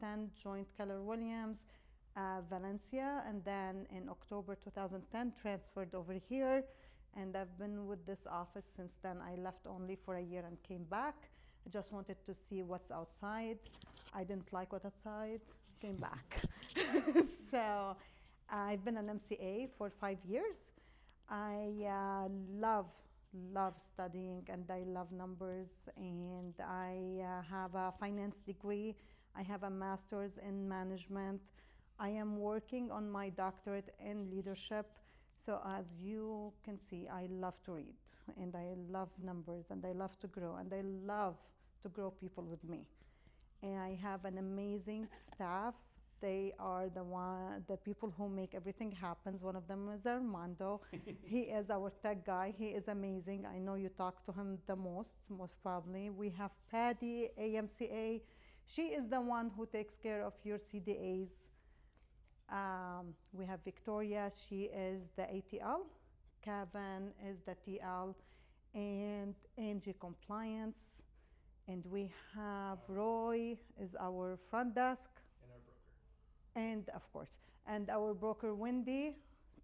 2010, joined Keller Williams, Valencia, and then in October 2010, transferred over here. And I've been with this office since then. I left only for a year and came back. I just wanted to see what's outside. I didn't like what's outside, came back. So I've been an MCA for 5 years. I love studying and I love numbers, and I have a finance degree. I have a master's in management. I am working on my doctorate in leadership. So as you can see, I love to read and I love numbers and I love to grow and I love to grow people with me. And I have an amazing staff. They are the people who make everything happen. One of them is Armando. He is our tech guy. He is amazing. I know you talk to him the most probably. We have Patty, AMCA. She is the one who takes care of your CDAs. We have Victoria. She is the ATL. Kevin is the TL, and Angie compliance. And we have Roy is our front desk, And our broker. and of course, and our broker Wendy.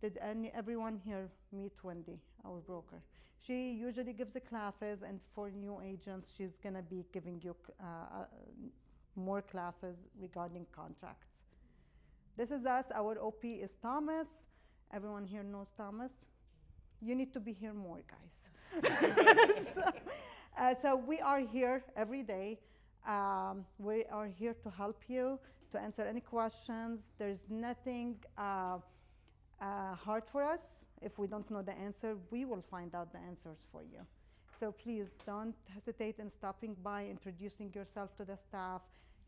Did everyone here meet Wendy, our broker? She usually gives the classes, and for new agents, she's gonna be giving you more classes regarding contracts. This is us. Our OP is Thomas. Everyone here knows Thomas. You need to be here more, guys. So we are here every day. We are here to help you, to answer any questions. There's nothing hard for us. If we don't know the answer, we will find out the answers for you. So please don't hesitate in stopping by, introducing yourself to the staff,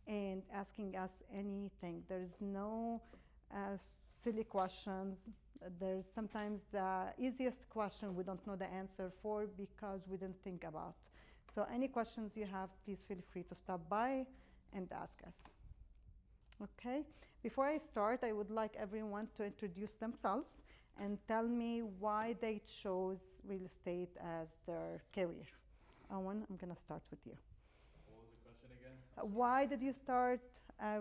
and asking us anything. There's no silly questions. There's sometimes the easiest question we don't know the answer for because we didn't think about. So any questions you have, please feel free to stop by and ask us. Okay, before I start, I would like everyone to introduce themselves and tell me why they chose real estate as their career. Owen, I'm gonna start with you. What was the question again? Why did you start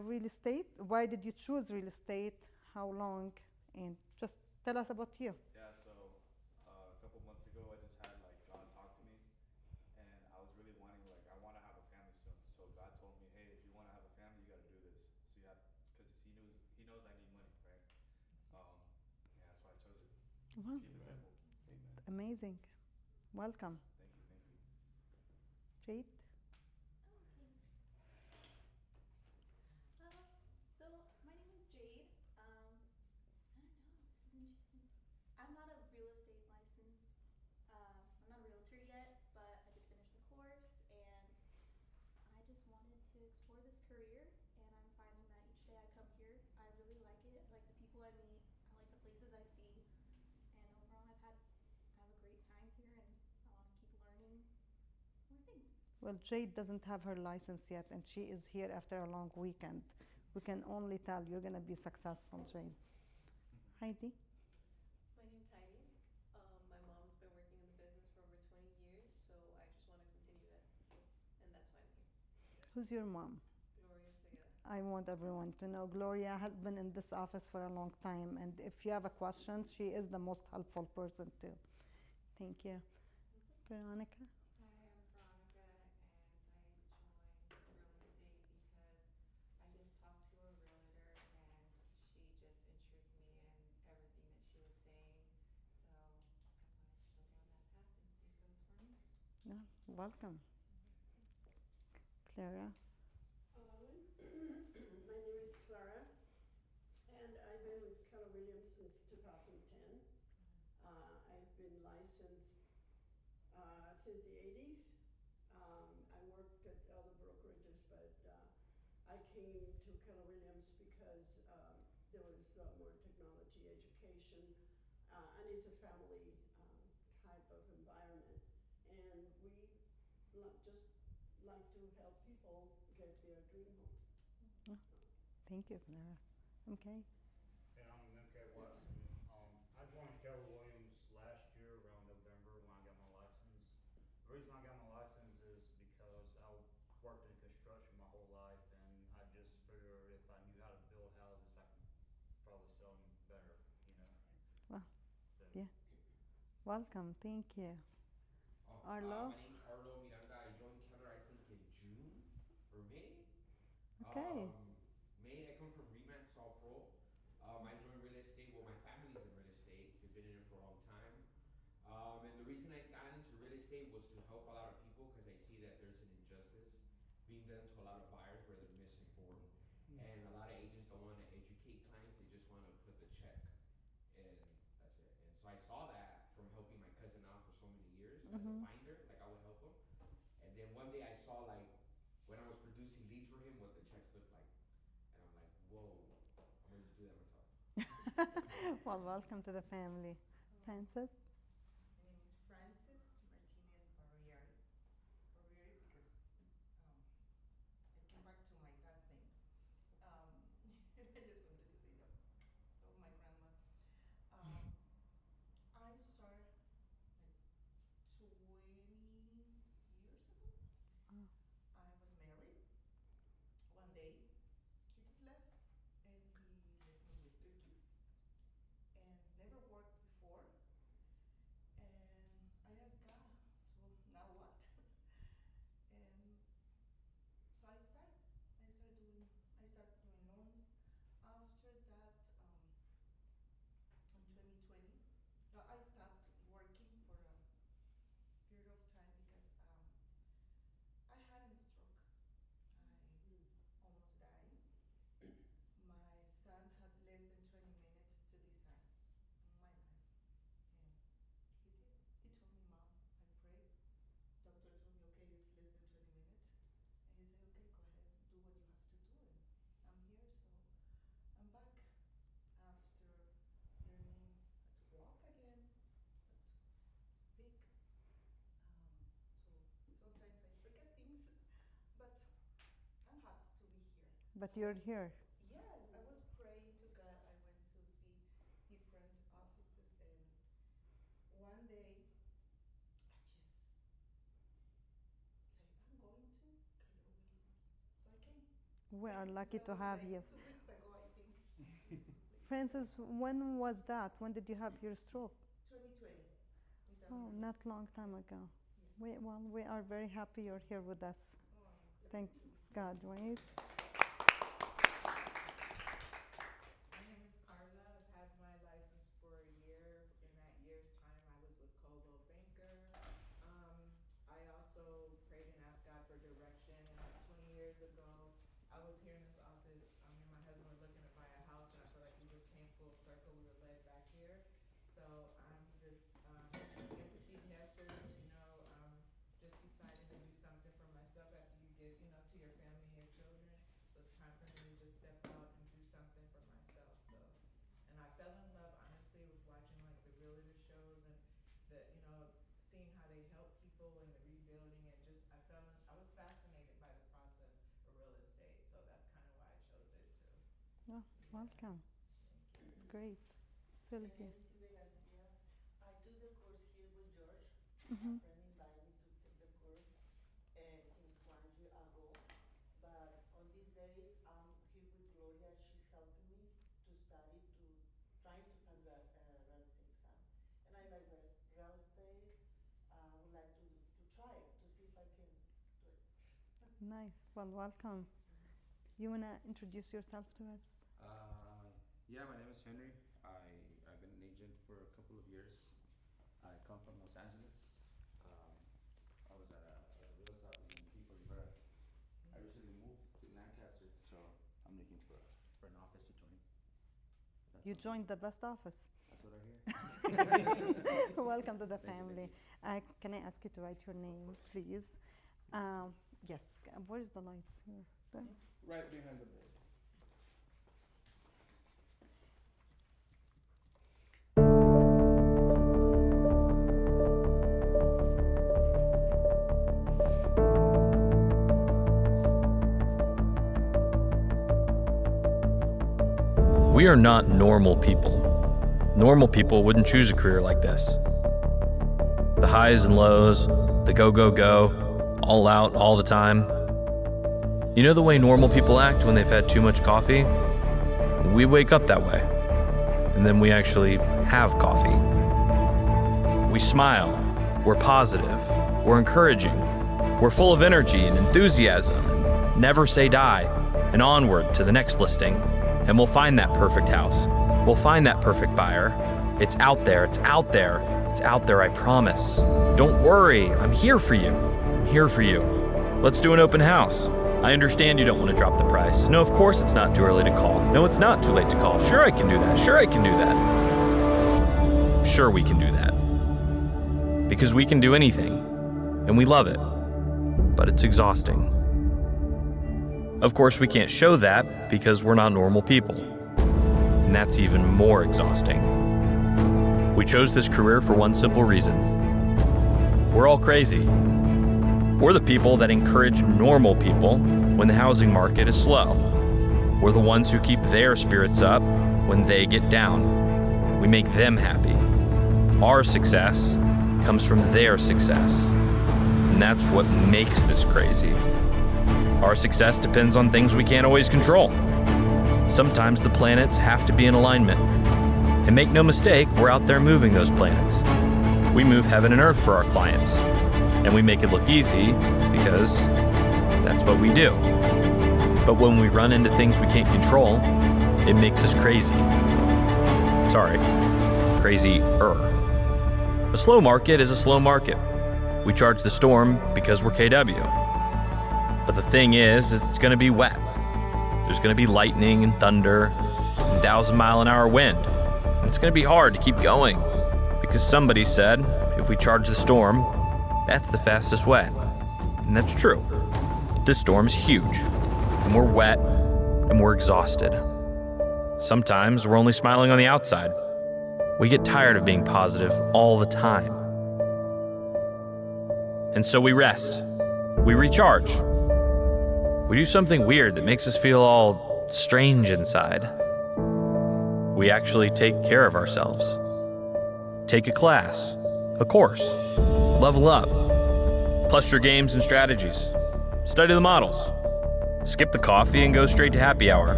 real estate? Why did you choose real estate? How long? And just tell us about you. Yeah, so a couple months ago, I just had like God talk to me, and I was really wanting like I want to have a family soon. So God told me, hey, if you want to have a family, you got to do this. So you have because he knows I need money, right? Um, yeah, that's why I chose it. Wow, Keep it Amen. simple. Amen. amazing. Welcome. Thank you, thank you. Jade? Oh, okay. Uh, so my name is Jade. I don't know. This is interesting. I'm not a real estate licensed. I'm not a realtor yet, but I did finish the course, and I just wanted to explore this career. And I'm finding that each day I come here, I really like it. I like the people I meet. I like the places I see, and overall, I have a great time here, and I want to keep learning more things. Well, Jade doesn't have her license yet, and she is here after a long weekend. We can only tell you're going to be successful, Jade. Heidi? My name's Heidi. My mom's been working in the business for over 20 years, so I just want to continue that, and that's why I'm here. Who's your mom? Gloria Segura. I want everyone to know Gloria has been in this office for a long time, and if you have a question, she is the most helpful person too. Thank you. Veronica? Hi, I'm Veronica, and I joined real estate because I just talked to a realtor and she just intrigued me in everything that she was saying. So I wanted to go down that path and see if it was for me. No, welcome. Clara? Hello, my name is Clara, and I've been with Keller Williams since 2010. I've been licensed since the 80s. I worked at other brokerages, but I came to Keller Williams because there was more technology education, and it's a family type of environment. And we just like to help people get their dream home. Oh, thank you, Clara. Okay. Hey, I'm MK Watson. I joined Keller Williams last year around November when I got my license. The reason I got my license is because I worked in construction my whole life, and I just figure Welcome. Thank you. Arlo? My name's Arlo Miranda. I joined Keller, I think, in June or May. Okay. May, I come from Remax All Pro. I joined real estate. Well, my family's in real estate. They've been in it for a long time. And the reason I got into real estate was to help a lot of people because I see that there's an injustice being done to a lot of buyers where they're misinformed. And a lot of agents don't want to educate clients. They just want to put the check and that's it. And so I saw that from helping my cousin out for so many years as a finder, like I would help him. And then one day I saw like when I was producing leads for him what the checks looked like. And I'm like, whoa, I'm gonna just do that myself. Well, welcome to the family. Francis? My name is Francis Martinez Barriere. Barriere because I came back to my last names. I just wanted to say that. Oh, my grandma. I started like 20 years ago. Oh. I was married. One day, he just left, and he left me with 3 kids. And never worked before. And I asked God, so now what? And so I started doing loans. After that, in 2020, no, I stopped working for a period of time because I had a stroke. I almost died. My son had less than 20 minutes to decide my life, and he did. He told me, Mom, I prayed. Doctor told me, okay, it's less than 20 minutes. And he said, okay, go ahead, do what you have to do. And I'm here, so I'm back after learning how to walk again, how to speak. So sometimes I forget things, but I'm happy to be here. But you're here. Yes, I was praying to God. I went to see different offices, and one day I just say, I'm going to Keller Williams. So I came. We are lucky That to was have like you. 2 weeks ago, I think. Francis, when was that? When did you have your stroke? 2020. Oh, not long time ago. Yes. We are very happy you're here with us. Oh, Thank God, right? My name is Carla. I've had my license for a year. In that year's time, I was with Coldwell Banker. I also prayed and asked God for direction. And like 20 years ago, I was here in this office. Me and my husband were looking to buy a house, and I feel like we just came full circle. We were led back here. So I'm just empathy testers, just deciding to do something for myself after you give, to your family and your children. So it's time for me to just step out and do something for myself. So, and I fell in love honestly with watching like the realtor shows and the, seeing how they help people and the rebuilding, and just I was fascinated by the process of real estate. So that's kind of why I chose it too. Oh, welcome. Thank you. It's great. My Sylvia. name is Silvia Garcia. I do the course here with George. Mhm. A friend invited me to take the course since 1 year ago. But on these days, I'm here with Gloria. She's helping me to study, to trying to pass the real estate exam. And I like real estate. I would like to try it to see if I can do it. Nice. Well, welcome. You wanna introduce yourself to us? Yeah, my name is Henry. I've been an agent for a couple of years. I come from Los Angeles. I was at a real estate office in Pico Rivera. I recently moved to Lancaster, so I'm looking for an office to join. That's You what- joined the best office. That's what I hear. Welcome to the Thank you, family. Can I ask you to write your name, please? Yes. Where's the lights here? There. Right behind the bed. We are not normal people. Normal people wouldn't choose a career like this. The highs and lows, the go, go, go, all out, all the time. You know the way normal people act when they've had too much coffee? We wake up that way. And then we actually have coffee. We smile. We're positive. We're encouraging. We're full of energy and enthusiasm. And never say die. And onward to the next listing. And we'll find that perfect house. We'll find that perfect buyer. It's out there. It's out there. It's out there, I promise. Don't worry. I'm here for you. I'm here for you. Let's do an open house. I understand you don't want to drop the price. No, of course it's not too early to call. No, it's not too late to call. Sure, I can do that. Sure, I can do that. Sure, we can do that. Because we can do anything. And we love it. But it's exhausting. Of course, we can't show that because we're not normal people. And that's even more exhausting. We chose this career for one simple reason. We're all crazy. We're the people that encourage normal people when the housing market is slow. We're the ones who keep their spirits up when they get down. We make them happy. Our success comes from their success. And that's what makes this crazy. Our success depends on things we can't always control. Sometimes the planets have to be in alignment. And make no mistake, we're out there moving those planets. We move heaven and earth for our clients. And we make it look easy because that's what we do. But when we run into things we can't control, it makes us crazy. Sorry, crazy-er. A slow market is a slow market. We charge the storm because we're KW. But the thing is it's gonna be wet. There's gonna be lightning and thunder and 1,000-mile-an-hour wind. And it's gonna be hard to keep going because somebody said if we charge the storm, that's the fastest way. And that's true. This storm is huge, and we're wet, and we're exhausted. Sometimes we're only smiling on the outside. We get tired of being positive all the time. And so we rest. We recharge. We do something weird that makes us feel all strange inside. We actually take care of ourselves. Take a class, a course, level up, plus your games and strategies. Study the models. Skip the coffee and go straight to happy hour.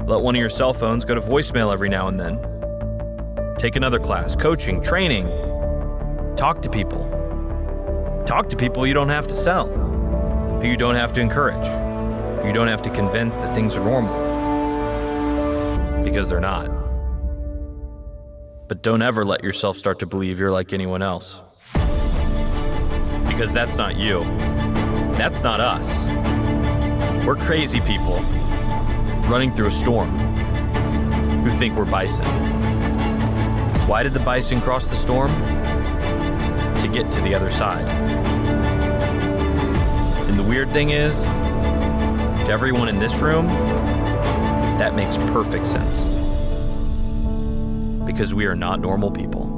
Let one of your cell phones go to voicemail every now and then. Take another class, coaching, training. Talk to people. Talk to people you don't have to sell, who you don't have to encourage, who you don't have to convince that things are normal. Because they're not. But don't ever let yourself start to believe you're like anyone else. Because that's not you. That's not us. We're crazy people running through a storm who think we're bison. Why did the bison cross the storm? To get to the other side. And the weird thing is, to everyone in this room, that makes perfect sense. Because we are not normal people.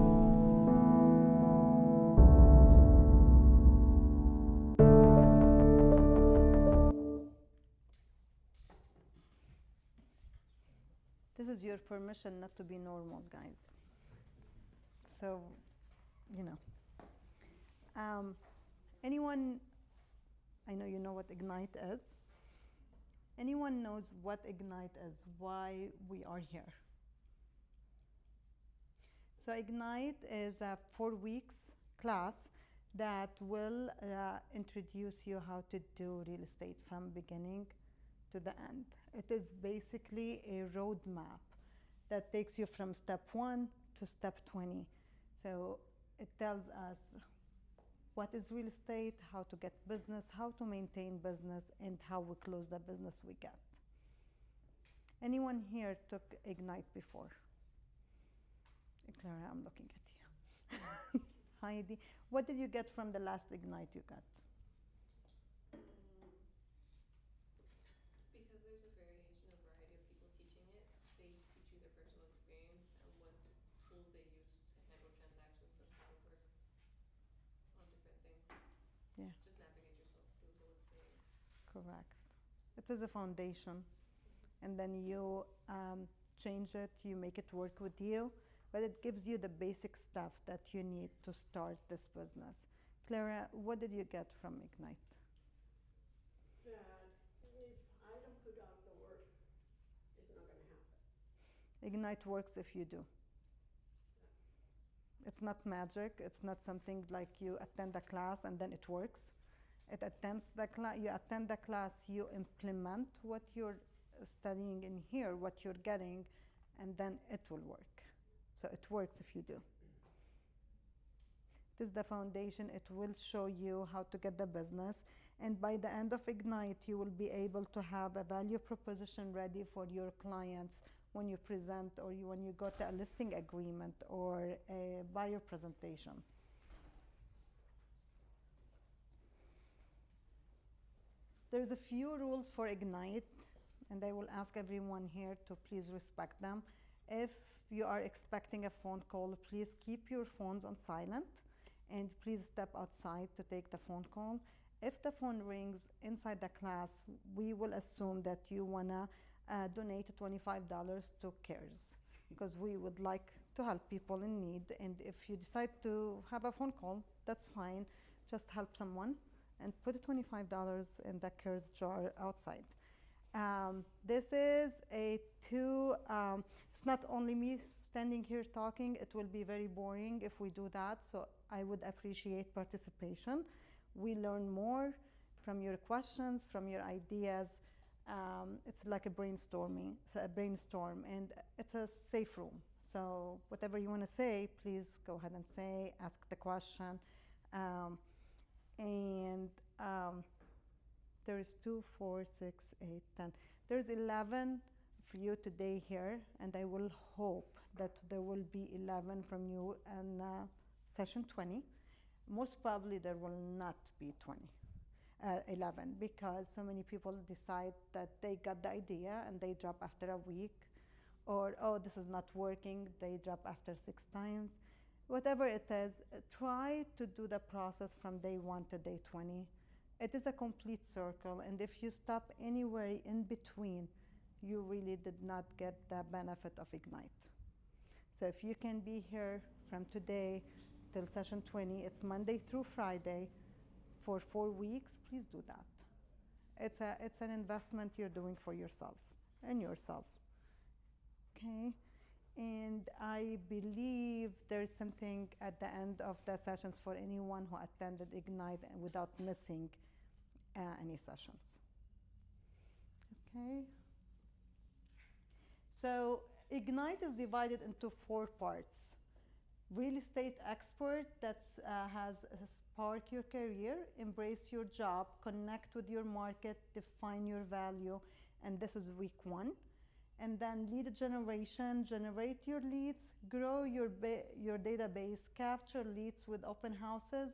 This is your permission not to be normal, guys. So, anyone, I know you know what Ignite is. Anyone knows what Ignite is, why we are here? So Ignite is a 4 weeks class that will introduce you how to do real estate from beginning to the end. It is basically a roadmap that takes you from step 1 to step 20. So it tells us what is real estate, how to get business, how to maintain business, and how we close the business we get. Anyone here took Ignite before? Clara, I'm looking at you. Heidi, what did you get from the last Ignite you got? Because there's a variety of people teaching it, they each teach you their personal experience and what tools they use to handle transactions and how to work on different things. Yeah. Just navigate yourself through the whole experience. Correct. It is a foundation, and then you change it, you make it work with you, but it gives you the basic stuff that you need to start this business. Clara, what did you get from Ignite? That if I don't put out the work, it's not going to happen. Ignite works if you do. It's not magic. It's not something like you attend a class and then it works. You attend the class, you implement what you're studying in here, what you're getting, and then it will work. So it works if you do. This is the foundation. It will show you how to get the business. And by the end of Ignite, you will be able to have a value proposition ready for your clients when you present or when you go to a listing agreement or a buyer presentation. There's a few rules for Ignite, and I will ask everyone here to please respect them. If you are expecting a phone call, please keep your phones on silent, and please step outside to take the phone call. If the phone rings inside the class, we will assume that you wanna donate $25 to CARES, because we would like to help people in need. And if you decide to have a phone call, that's fine. Just help someone and put $25 in the CARES jar outside. This is it's not only me standing here talking. It will be very boring if we do that, so I would appreciate participation. We learn more from your questions, from your ideas. It's like a brainstorm, and it's a safe room. So whatever you want to say, please go ahead and say, ask the question. There's 2, 4, 6, 8, 10. There's 11 for you today here, and I will hope that there will be 11 from you in session 20. Most probably there will not be 11, because so many people decide that they got the idea and they drop after a week, or, oh, this is not working, they drop after 6 times. Whatever it is, try to do the process from day 1 to day 20. It is a complete circle, and if you stop anywhere in between, you really did not get the benefit of Ignite. So if you can be here from today till session 20, it's Monday through Friday for 4 weeks, please do that. It's an investment you're doing for yourself and yourself. Okay? And I believe there's something at the end of the sessions for anyone who attended Ignite without missing any sessions. Okay? So Ignite is divided into 4 parts. Real estate expert that has spark your career, embrace your job, connect with your market, define your value, and this is week 1. And then lead generation, generate your leads, grow your database, capture leads with open houses,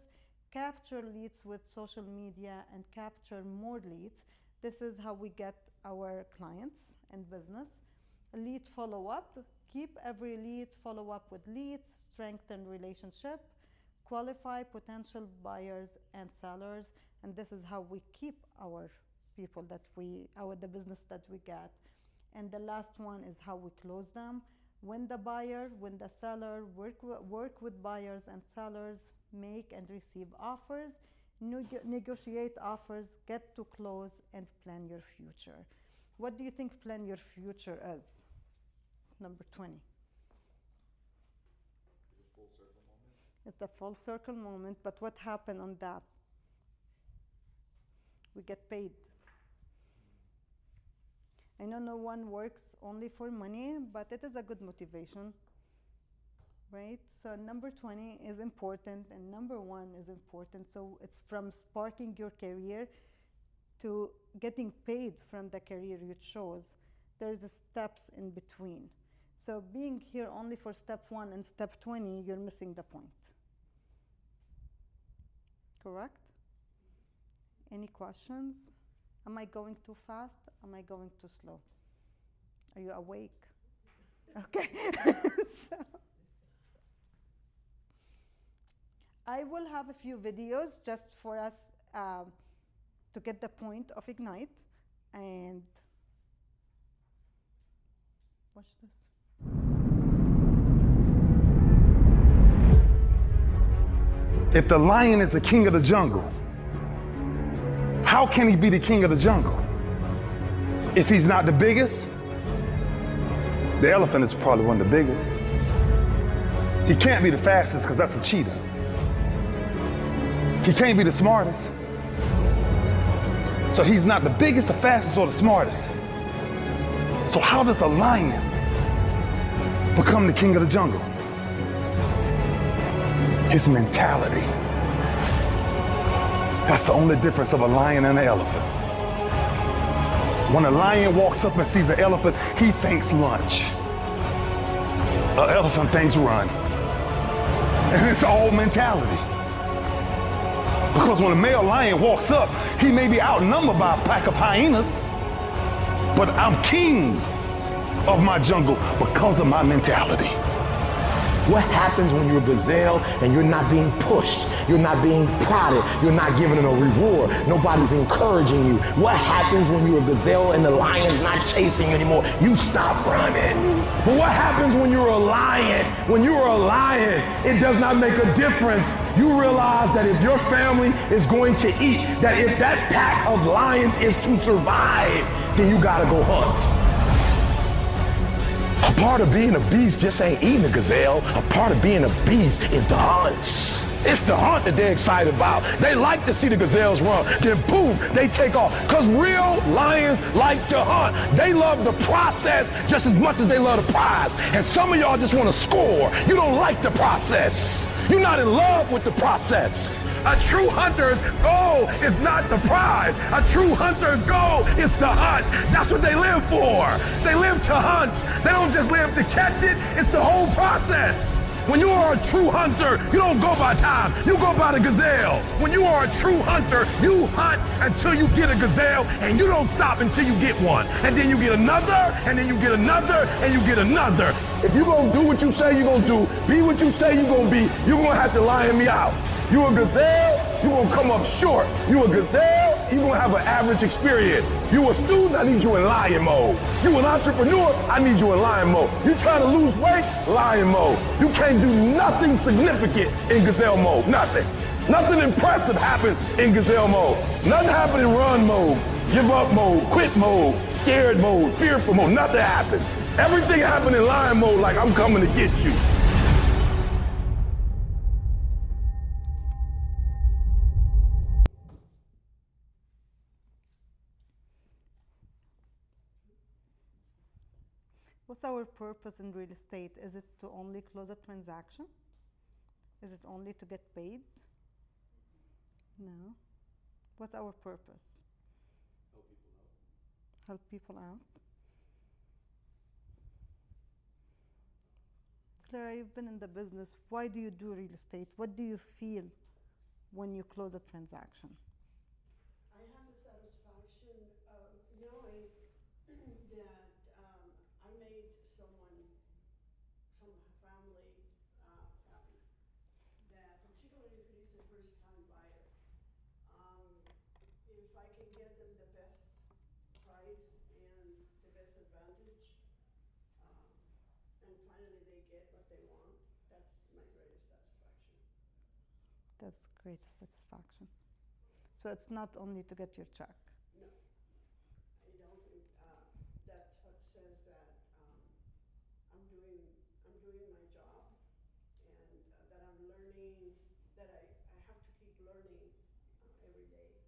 capture leads with social media, and capture more leads. This is how we get our clients and business. Lead follow-up, keep every lead, follow up with leads, strengthen relationship, qualify potential buyers and sellers, and this is how we keep our people the business that we get. And the last one is how we close them. Win the buyer, win the seller, work with buyers and sellers, make and receive offers, negotiate offers, get to close, and plan your future. What do you think plan your future is? Number 20. The full circle moment? It's the full circle moment, but what happened on that? We get paid. I know no one works only for money, but it is a good motivation, right? So number 20 is important, and number 1 is important. So it's from sparking your career to getting paid from the career you chose. There's the steps in between. So being here only for step 1 and step 20, you're missing the point. Correct? Any questions? Am I going too fast? Am I going too slow? Are you awake? Okay. So, I will have a few videos just for us to get the point of Ignite, and watch this. If the lion is the king of the jungle, how can he be the king of the jungle? If he's not the biggest, the elephant is probably one of the biggest. He can't be the fastest because that's a cheetah. He can't be the smartest. So he's not the biggest, the fastest, or the smartest. So how does a lion become the king of the jungle? His mentality. That's the only difference of a lion and an elephant. When a lion walks up and sees an elephant, he thinks lunch. An elephant thinks run. And it's all mentality. Because when a male lion walks up, he may be outnumbered by a pack of hyenas, but I'm king of my jungle because of my mentality. What happens when you're a gazelle and you're not being pushed, you're not being prodded, you're not given a reward, nobody's encouraging you? What happens when you're a gazelle and the lion's not chasing you anymore? You stop running. But what happens when you're a lion? When you're a lion, it does not make a difference. You realize that if your family is going to eat, that if that pack of lions is to survive, then you gotta go hunt. A part of being a beast just ain't eating a gazelle. A part of being a beast is the hunts. It's the hunt that they're excited about. They like to see the gazelles run. Then boom, they take off. Because real lions like to hunt. They love the process just as much as they love the prize. And some of y'all just want to score. You don't like the process. You're not in love with the process. A true hunter's goal is not the prize. A true hunter's goal is to hunt. That's what they live for. They live to hunt. They don't just live to catch it. It's the whole process. When you are a true hunter, you don't go by time, you go by the gazelle. When you are a true hunter, you hunt until you get a gazelle, and you don't stop until you get one. And then you get another, and then you get another, and you get another. If you're gonna do what you say you're gonna do, be what you say you're gonna be, you're gonna have to lion me out. You a gazelle, you're gonna come up short. You a gazelle, you're gonna have an average experience. You a student, I need you in lion mode. You an entrepreneur, I need you in lion mode. You trying to lose weight, lion mode. You can't do nothing significant in gazelle mode, nothing. Nothing impressive happens in gazelle mode. Nothing happens in run mode, give up mode, quit mode, scared mode, fearful mode, nothing happens. Everything happens in lion mode like I'm coming to get you. What's our purpose in real estate? Is it to only close a transaction? Is it only to get paid? No. What's our purpose? Help people out. Help people out. Clara, you've been in the business. Why do you do real estate? What do you feel when you close a transaction? I have the satisfaction of knowing that I made someone, some family happy. That particularly if it is a first-time buyer, if I can get them the best price and the best advantage, and finally they get what they want, that's my greatest satisfaction. That's great satisfaction. So it's not only to get your check. No, I don't think that says that I'm doing my job, and that I'm learning, that I have to keep learning every day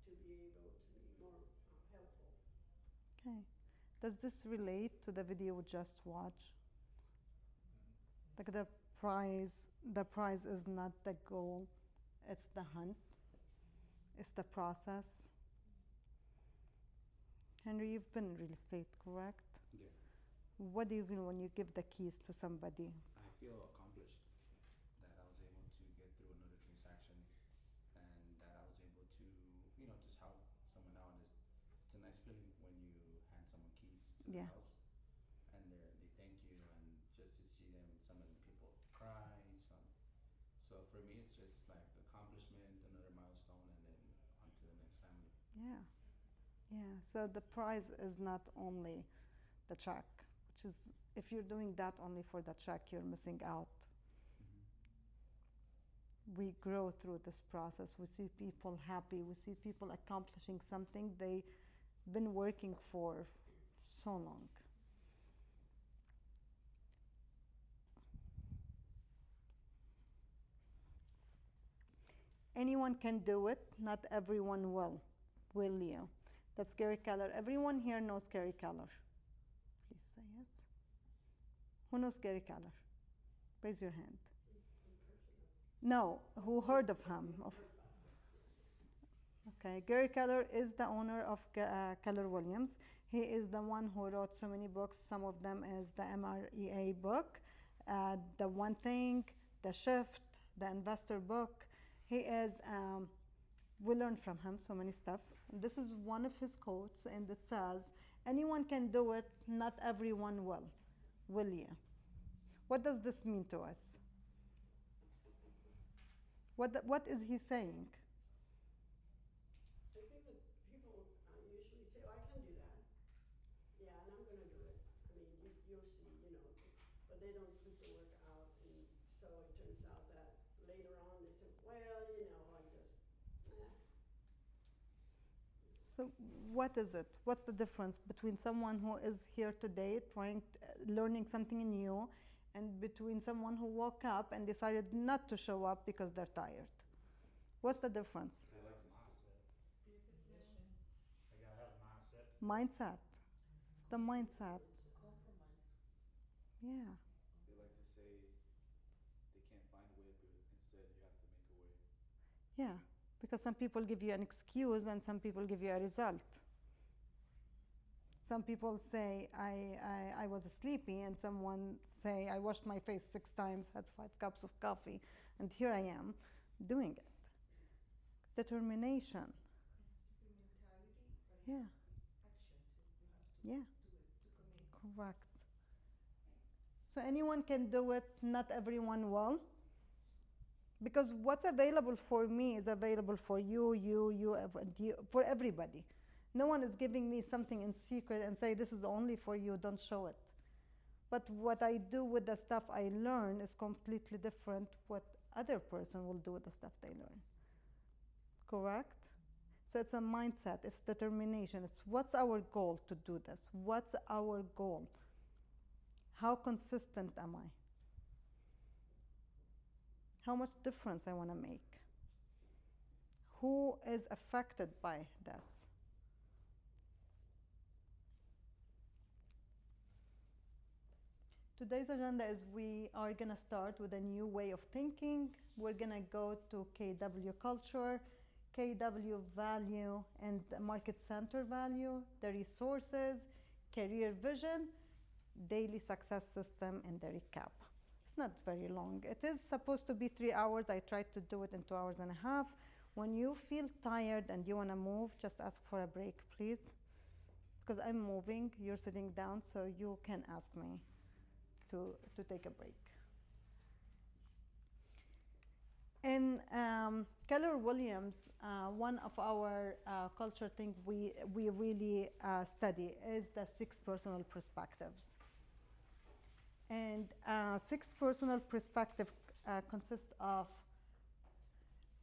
to be able to be more helpful. Okay. Does this relate to the video we just watched? Like the prize is not the goal, it's the hunt, it's the process. Henry, you've been in real estate, correct? Yeah. What do you feel when you give the keys to somebody? I feel accomplished that I was able to get through another transaction and that I was able to, just help someone out. It's a nice feeling when you hand someone keys to the Yeah. house and they thank you, and just to see them, some of the people cry, so for me it's just like accomplishment, another milestone, and then on to the next family. Yeah. Yeah. So the prize is not only the check, which is, if you're doing that only for the check, you're missing out. We grow through this process. We see people happy. We see people accomplishing something they've been working for so long. anyone can do it, not everyone will you? That's Gary Keller. Everyone here knows Gary Keller. Please say yes. Who knows Gary Keller? Raise your hand. No, who heard of him? Okay, Gary Keller is the owner of Keller Williams. He is the one who wrote so many books. Some of them is the MREA book, The One Thing, The Shift, the Investor book. He is, we learned from him so many stuff. This is one of his quotes, and it says, anyone can do it, not everyone will you? What does this mean to us? What is he saying? I think that people usually say, oh, I can do that. Yeah, and I'm going to do it. I mean, you'll see, but they don't put the work out. And so it turns out that later on they say, well, I just, So what is it? What's the difference between someone who is here today learning something new, and between someone who woke up and decided not to show up because they're tired? What's the difference? They like to Discipline. They gotta have a mindset. Mindset. It's the mindset. Compromise. Yeah. They like to say they can't find a way, but instead you have to make a way. Yeah. Because some people give you an excuse and some people give you a result. Some people say, I was sleepy, and someone say, I washed my face 6 times, had 5 cups of coffee, and here I am doing it. Determination. The mentality, but it Yeah. has to be action too. You have to Yeah. do it, to commit. Correct. So anyone can do it, not everyone will. Because what's available for me is available for you, for everybody. No one is giving me something in secret and say, this is only for you, don't show it. But what I do with the stuff I learn is completely different what other person will do with the stuff they learn. Correct? So it's a mindset, it's determination. It's what's our goal to do this? What's our goal? How consistent am I? How much difference I want to make? Who is affected by this? Today's agenda is we are going to start with a new way of thinking. We're going to go to KW culture, KW value, and market center value, the resources, career vision, daily success system, and the recap. It's not very long. It is supposed to be 3 hours. I tried to do it in 2 hours and a half. When you feel tired and you want to move, just ask for a break, please. Because I'm moving, you're sitting down, so you can ask me to take a break. In Keller Williams, one of our culture things we really study is the 6 personal perspectives. And 6 personal perspectives consist of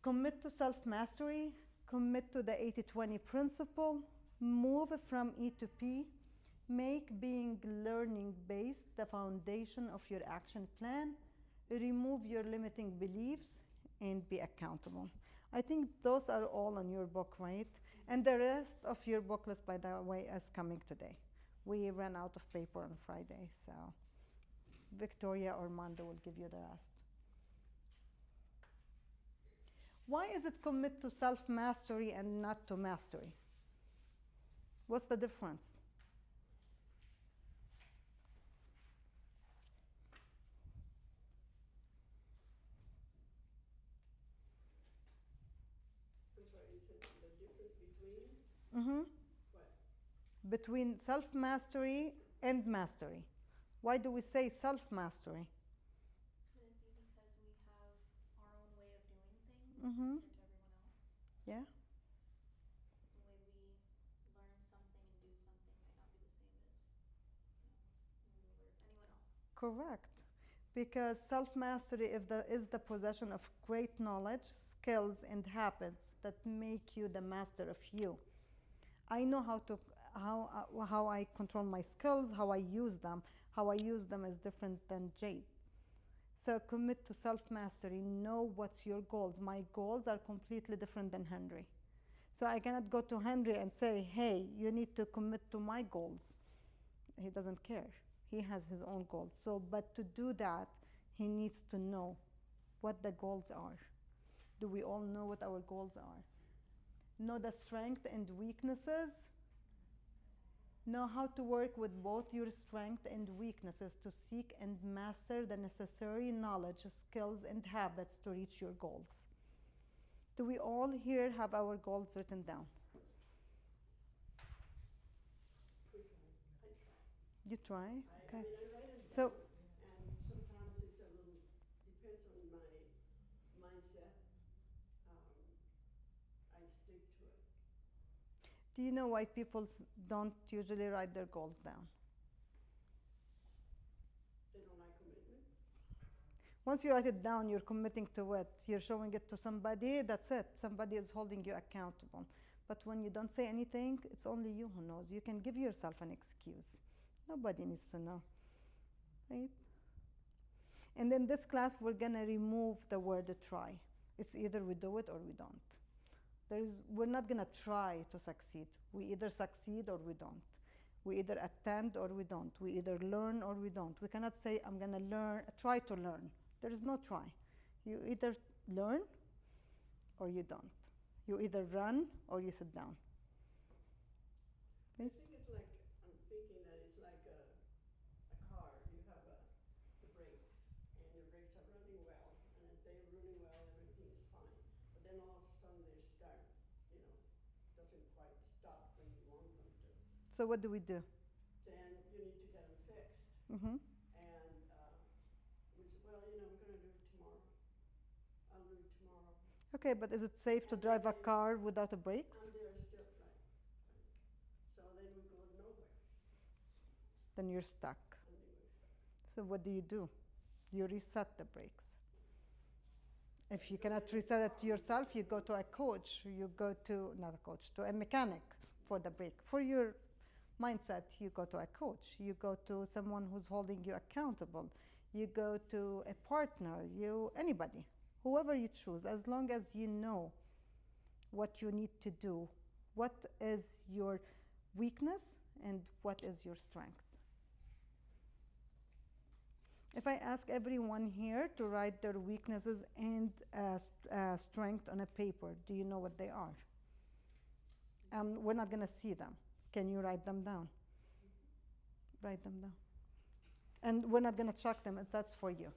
commit to self-mastery, commit to the 80-20 principle, move from E to P, make being learning-based the foundation of your action plan, remove your limiting beliefs, and be accountable. I think those are all on your book, right? And the rest of your booklets, by the way, is coming today. We ran out of paper on Friday, so Victoria or Manda will give you the rest. Why is it commit to self-mastery and not to mastery? What's the difference? I'm sorry, you said the difference between Mm-hmm. what? Between self-mastery and mastery. Why do we say self-mastery? Could it be because we have our own way of doing things Mm-hmm. compared to everyone else? Yeah. The way we learn something and do something might not be the same as anyone else. Correct. Because self-mastery is the possession of great knowledge, skills, and habits that make you the master of you. I know how I control my skills, how I use them. How I use them is different than Jade. So commit to self-mastery. Know what's your goals. My goals are completely different than Henry. So I cannot go to Henry and say, hey, you need to commit to my goals. He doesn't care. He has his own goals. So, but to do that, he needs to know what the goals are. Do we all know what our goals are? Know the strengths and weaknesses. Know how to work with both your strengths and weaknesses to seek and master the necessary knowledge, skills, and habits to reach your goals. Do we all here have our goals written down? We try. I try. You try? Okay. I mean, I write them So- down, and sometimes it's a little, depends on my mindset. I stick to it. Do you know why people don't usually write their goals down? They don't like commitment. Once you write it down, you're committing to it. You're showing it to somebody, that's it. Somebody is holding you accountable. But when you don't say anything, it's only you who knows. You can give yourself an excuse. Nobody needs to know, right? And in this class, we're gonna remove the word try. It's either we do it or we don't. We're not gonna try to succeed. We either succeed or we don't. We either attend or we don't. We either learn or we don't. We cannot say, I'm gonna try to learn. There is no try. You either learn or you don't. You either run or you sit down. I think it's like, I'm thinking that it's like a car. You have the brakes, and your brakes are running well, and if they're running well, everything is fine. But then all of a sudden they start, doesn't quite stop when you want them to. So what do we do? Then you need to get them fixed. Mm-hmm. And we said, well, we're going to do it tomorrow. I'll do it tomorrow. Okay, but is it safe to drive a car without the brakes? And they're still right. So then we go nowhere. Then you're stuck. And then we're stuck. So what do? You reset the brakes. If you cannot reset it yourself, you go to a coach. You go to, not a coach, to a mechanic for the brake. For your mindset, you go to a coach. You go to someone who's holding you accountable. You go to a partner, anybody, whoever you choose, as long as you know what you need to do, what is your weakness and what is your strength. If I ask everyone here to write their weaknesses and strength on a paper, do you know what they are? We're not going to see them. Can you write them down? Write them down. And we're not going to check them, that's for you.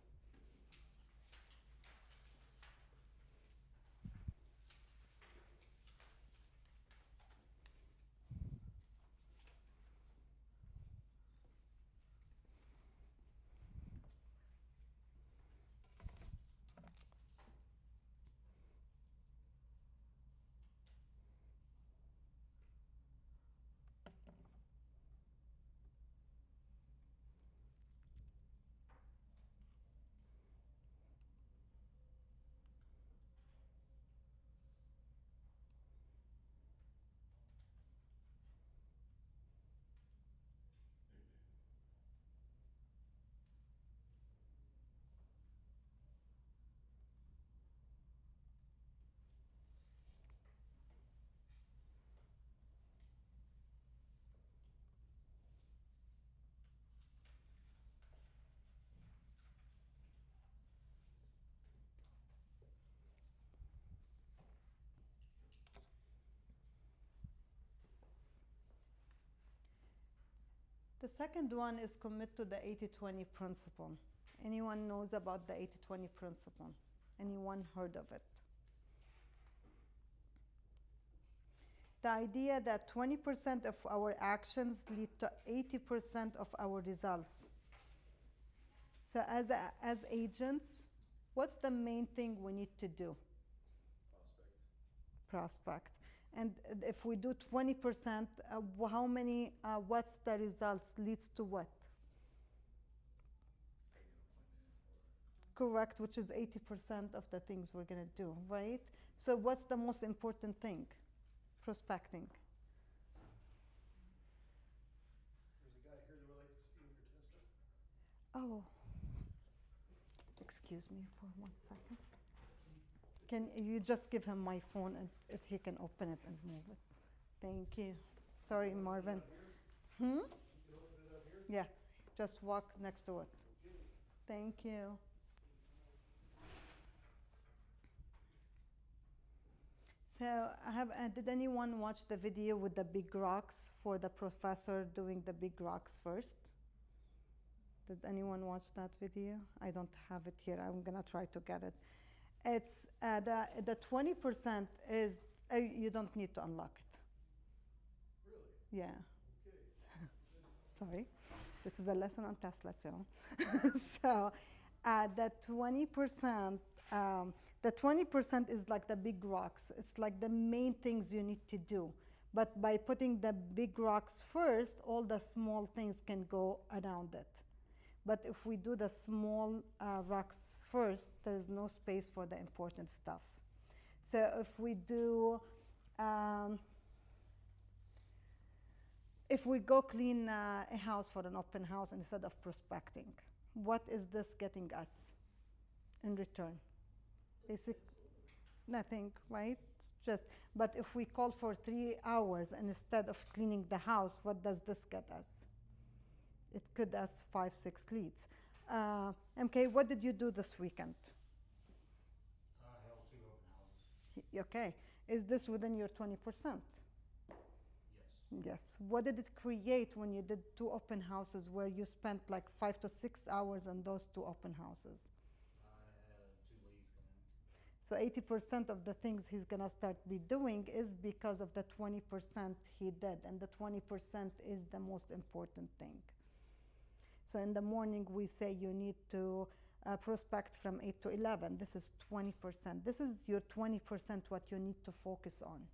The second one is commit to the 80-20 principle. Anyone knows about the 80-20 principle? Anyone heard of it? The idea that 20% of our actions lead to 80% of our results. So as agents, what's the main thing we need to do? Prospect. And if we do 20%, how many, what's the results leads to what? Correct, which is 80% of the things we're going to do, right? So what's the most important thing? Prospecting. There's a guy here that would like to see your tester. Oh, excuse me for 1 second. Can you just give him my phone and if he can open it and move it? Thank you. Sorry, Marvin. Yeah, just walk next to it. Thank you. So, did anyone watch the video with the big rocks for the professor doing the big rocks first? Did anyone watch that video? I don't have it here. I'm gonna try to get it. It's the 20% is you don't need to unlock it. Really? Yeah. Okay. Sorry, this is a lesson on Tesla too. So, the 20%. The 20% is like the big rocks. It's like the main things you need to do. But by putting the big rocks first, all the small things can go around it. But if we do the small rocks first, there's no space for the important stuff. So if we do, if we go clean a house for an open house instead of prospecting, what is this getting us in return? Basic, nothing, right? Just, but if we call for 3 hours and instead of cleaning the house, what does this get us? It could us 5, 6 leads. MK, what did you do this weekend? Held 2 open houses. Okay, is this within your 20%? Yes. Yes. What did it create when you did 2 open houses where you spent like 5 to 6 hours on those 2 open houses? I had 2 leads come in. So 80% of the things he's gonna start be doing is because of the 20% he did, and the 20% is the most important thing. So in the morning we say you need to prospect from 8 to 11. This is 20%. This is your 20% what you need to focus on.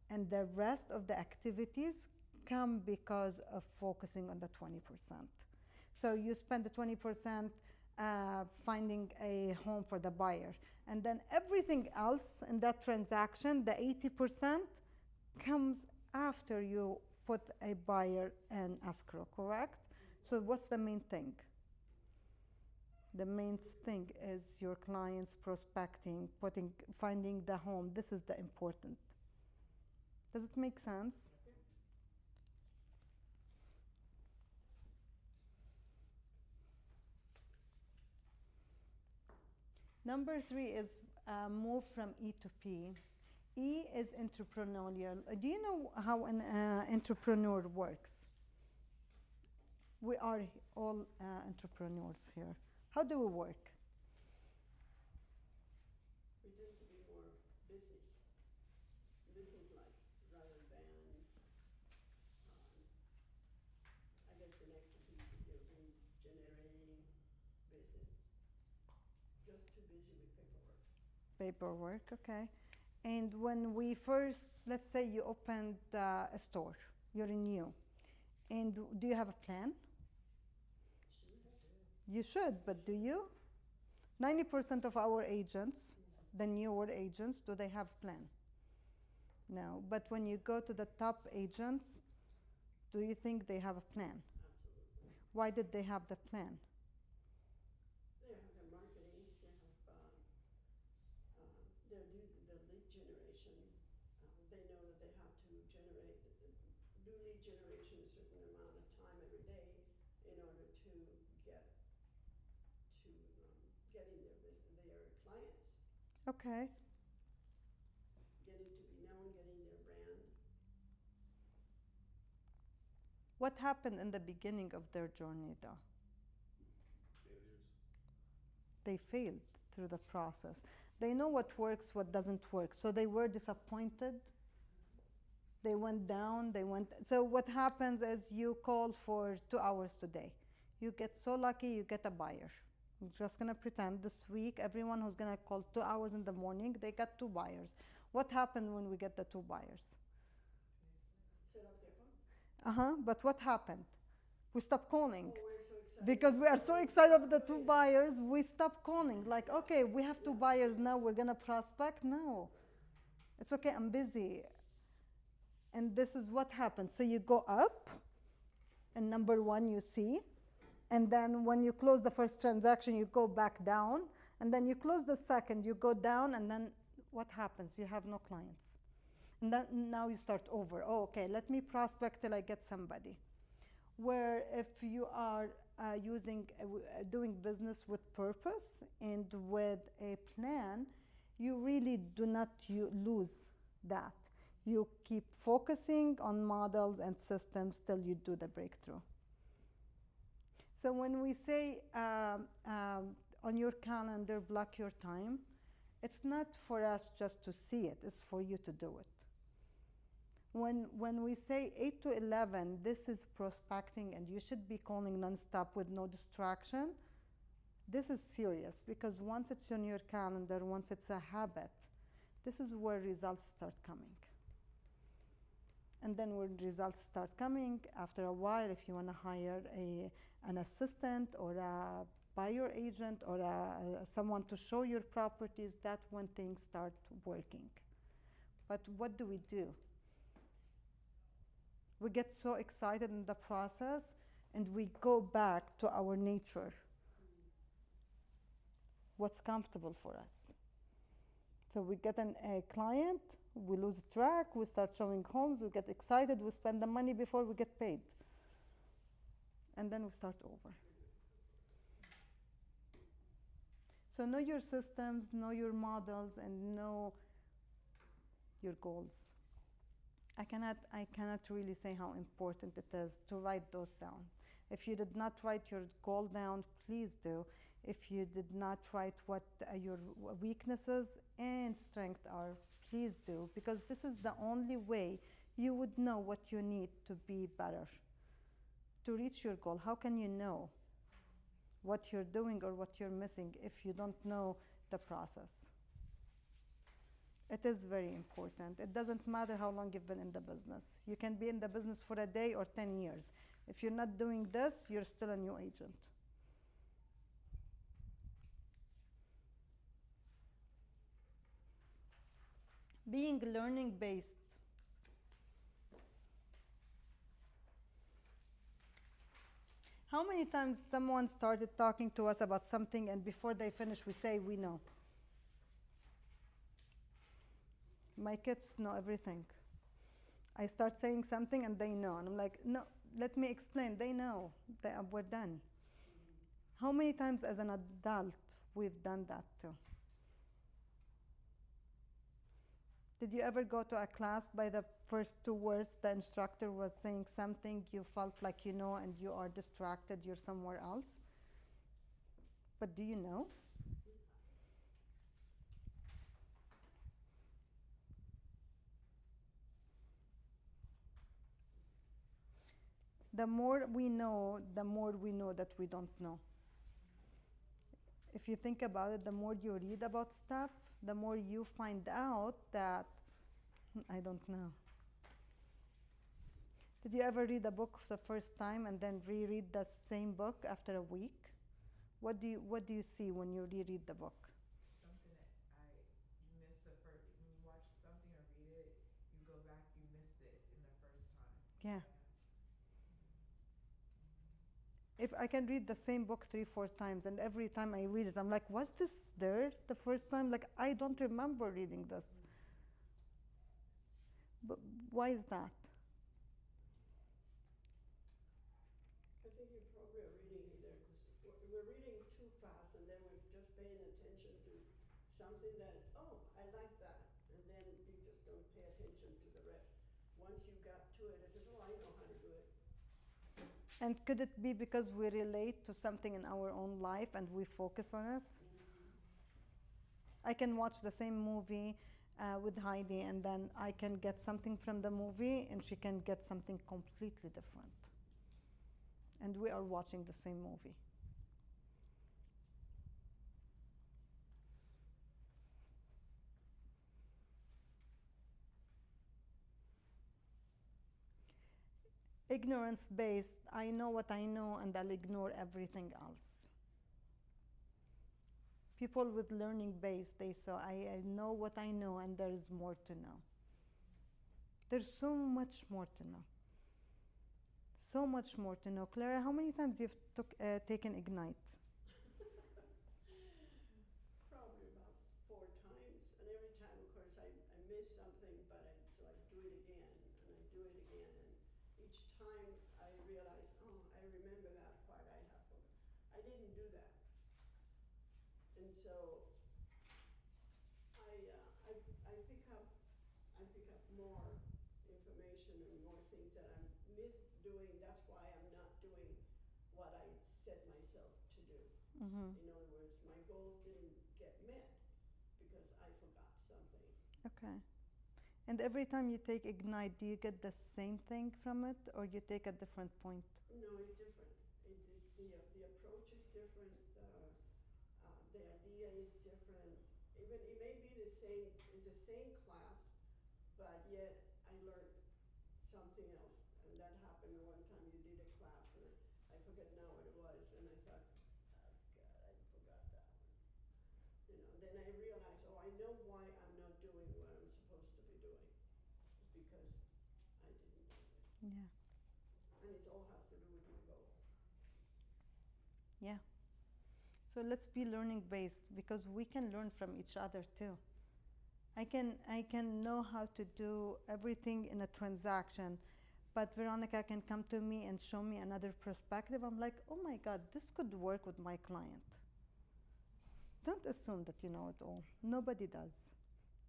And the rest of the activities come because of focusing on the 20%. So you spend the 20% finding a home for the buyer. And then everything else in that transaction, the 80%, comes after you put a buyer in escrow, correct? So what's the main thing? The main thing is your clients prospecting, finding the home. This is the important. Does it make sense? Number 3 is move from E to P. E is entrepreneurial. Do you know how an entrepreneur works? We are all entrepreneurs here. How do we work? We tend to be more business-like, rather than, I guess the next P could be generating business. Just too busy with paperwork. Paperwork, okay. And when we first, let's say you opened a store, you're new, and do you have a plan? You should, but do you? 90% of our agents, the newer agents, do they have a plan? No, but when you go to the top agents, do you think they have a plan? Absolutely. Why did they have the plan? They have their marketing, they have their lead generation. They know that they have to do lead generation a certain amount of time every day in order to getting their clients. Okay. Getting to be known, getting their brand. What happened in the beginning of their journey, though? Failures. They failed through the process. They know what works, what doesn't work. So they were disappointed. They went down. So what happens is you call for 2 hours today. You get so lucky, you get a buyer. I'm just gonna pretend this week, everyone who's gonna call 2 hours in the morning, they got 2 buyers. What happened when we get the 2 buyers? Set up their phone. But what happened? We stopped calling. Oh, we're so excited. Because we are so excited of the 2 buyers, we stopped calling. Like, okay, we have 2 buyers now, we're gonna prospect? No. It's okay, I'm busy. And this is what happens. So you go up, and number 1 you see, And then when you close the first transaction, you go back down. And then you close the second, you go down, and then what happens? You have no clients. And then now you start over. Oh, okay, let me prospect till I get somebody. Where if you are doing business with purpose and with a plan, you really do not lose that. You keep focusing on models and systems till you do the breakthrough. So when we say on your calendar, block your time, it's not for us just to see it, it's for you to do it. When we say 8 to 11, this is prospecting, and you should be calling nonstop with no distraction. This is serious, because once it's on your calendar, once it's a habit, this is where results start coming. And then when results start coming, after a while, if you want to hire an assistant or a buyer agent or someone to show your properties, that's when things start working. But what do? We get so excited in the process, and we go back to our nature. What's comfortable for us. So we get a client, we lose track, we start showing homes, we get excited, we spend the money before we get paid. And then we start over. So know your systems, know your models, and know your goals. I cannot really say how important it is to write those down. If you did not write your goal down, please do. If you did not write what your weaknesses and strengths are, please do, because this is the only way you would know what you need to be better, to reach your goal. How can you know what you're doing or what you're missing if you don't know the process? It is very important. It doesn't matter how long you've been in the business. You can be in the business for a day or 10 years. If you're not doing this, you're still a new agent. Being learning-based. How many times someone started talking to us about something, and before they finish, we say, we know. My kids know everything. I start saying something and they know. And I'm like, no, let me explain. They know. We're done. How many times as an adult we've done that too? Did you ever go to a class by the first 2 words the instructor was saying something, you felt like you know, and you are distracted, you're somewhere else? But do you know? The more we know that we don't know. If you think about it, the more you read about stuff, the more you find out that I don't know. Did you ever read a book for the first time and then reread the same book after a week? What do you see when you reread the book? Something that you missed the first, when you watch something or read it, you go back, you missed it in the first time. Yeah. If I can read the same book 3-4 times, and every time I read it, I'm like, was this there the first time? Like, I don't remember reading this. But why is that? I think you probably are reading either, because we're reading too fast, and then we're just paying attention to something that, oh, I like that, and then you just don't pay attention to the rest. Once you got to it, it says, oh, I know how to do it. And could it be because we relate to something in our own life and we focus on it? I can watch the same movie with Heidi, and then I can get something from the movie, and she can get something completely different. And we are watching the same movie. Ignorance-based, I know what I know, and I'll ignore everything else. People with learning-based, they say, I know what I know, and there is more to know. There's so much more to know. so much more to know. Clara, how many times you've taken Ignite? Probably about 4 times, and every time, of course, I miss something, but so I do it again, and I do it again, and each time I realize, oh, I remember that part I didn't do that, and so I pick up more information and more things that I'm doing. That's why I'm not doing what I set myself to do. Mm-hmm. In other words, my goals didn't get met because I forgot something. Okay. And every time you take Ignite, do you get the same thing from it, or you take a different point? No, it's different. The approach is different. The idea is different. Even it may be the same. It's the same class, but yet I learned something else. And that happened one time. You did a class, and I forget now what it was, and I thought, oh God, I forgot that one. Then I realized, oh, I know why I'm not doing what I'm supposed to be doing. It's because I didn't do it. Yeah. And it all has to do with my goals. Yeah. So let's be learning based, because we can learn from each other too. I can know how to do everything in a transaction, but Veronica can come to me and show me another perspective. I'm like, oh my God, this could work with my client. Don't assume that you know it all. Nobody does.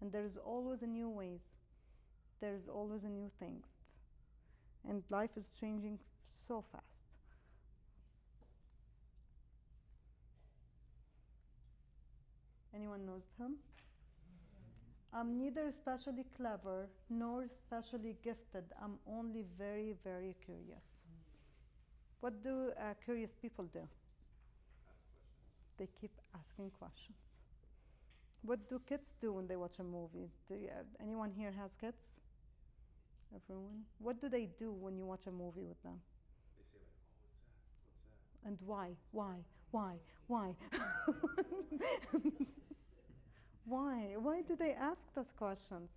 And there's always a new ways. There's always a new things. And life is changing so fast. Anyone knows him? I'm neither especially clever nor especially gifted. I'm only very, very curious. What do curious people do? Ask questions. They keep asking questions. What do kids do when they watch a movie? Anyone here has kids? Everyone? What do they do when you watch a movie with them? They say like, oh, what's that? And why? Why? Why? Why? Why? Why do they ask those questions?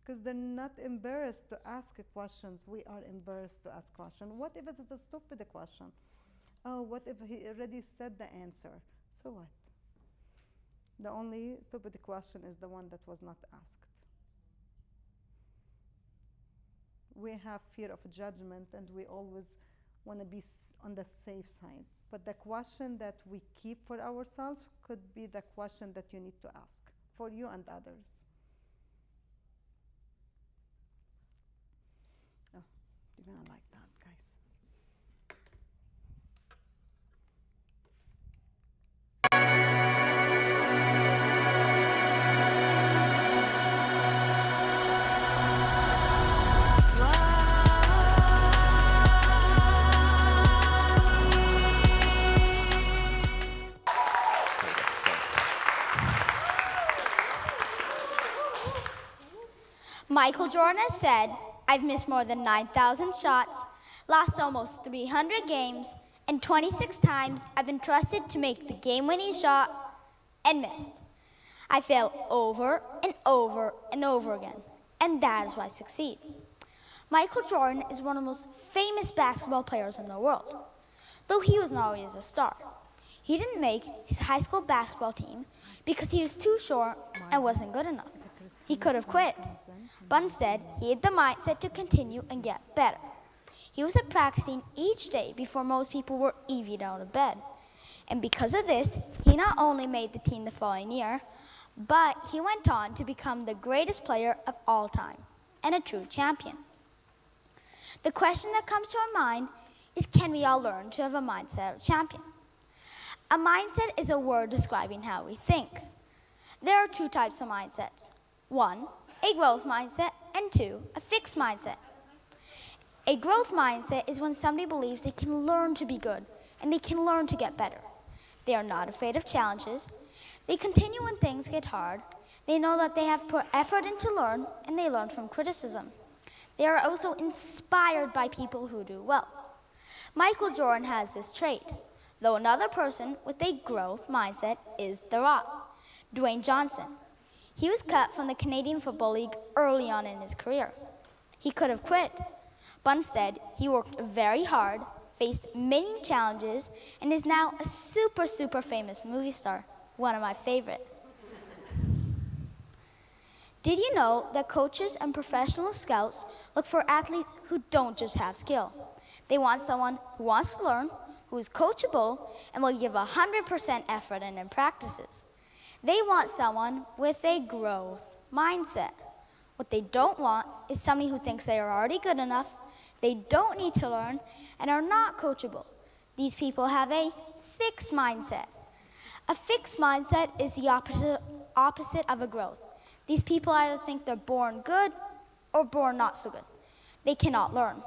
Because they're not embarrassed to ask questions. We are embarrassed to ask questions. What if it's a stupid question? Oh, what if he already said the answer? So what? The only stupid question is the one that was not asked. We have fear of judgment, and we always want to be on the safe side. But the question that we keep for ourselves could be the question that you need to ask for you and others. Oh, you're gonna like that, guys. Michael Jordan has said, I've missed more than 9,000 shots, lost almost 300 games, and 26 times I've been trusted to make the game-winning shot and missed. I fail over and over and over again, and that is why I succeed. Michael Jordan is one of the most famous basketball players in the world, though he was not always a star. He didn't make his high school basketball team because he was too short and wasn't good enough. He could have quit, but instead he had the mindset to continue and get better. He was practicing each day before most people were even out of bed. And because of this, he not only made the team the following year, but he went on to become the greatest player of all time and a true champion. The question that comes to our mind is, can we all learn to have a mindset of a champion? A mindset is a word describing how we think. There are two types of mindsets. 1, a growth mindset, and 2, a fixed mindset. A growth mindset is when somebody believes they can learn to be good and they can learn to get better. They are not afraid of challenges. They continue when things get hard. They know that they have put effort in to learn, and they learn from criticism. They are also inspired by people who do well. Michael Jordan has this trait, though another person with a growth mindset is The Rock, Dwayne Johnson. He was cut from the Canadian Football League early on in his career. He could have quit, But instead, he worked very hard, faced many challenges, and is now a super, super famous movie star, one of my favorite. Did you know that coaches and professional scouts look for athletes who don't just have skill? They want someone who wants to learn, who is coachable, and will give 100% effort in practices. They want someone with a growth mindset. What they don't want is somebody who thinks they are already good enough, they don't need to learn, and are not coachable. These people have a fixed mindset. A fixed mindset is the opposite of a growth. These people either think they're born good or born not so good. They cannot learn.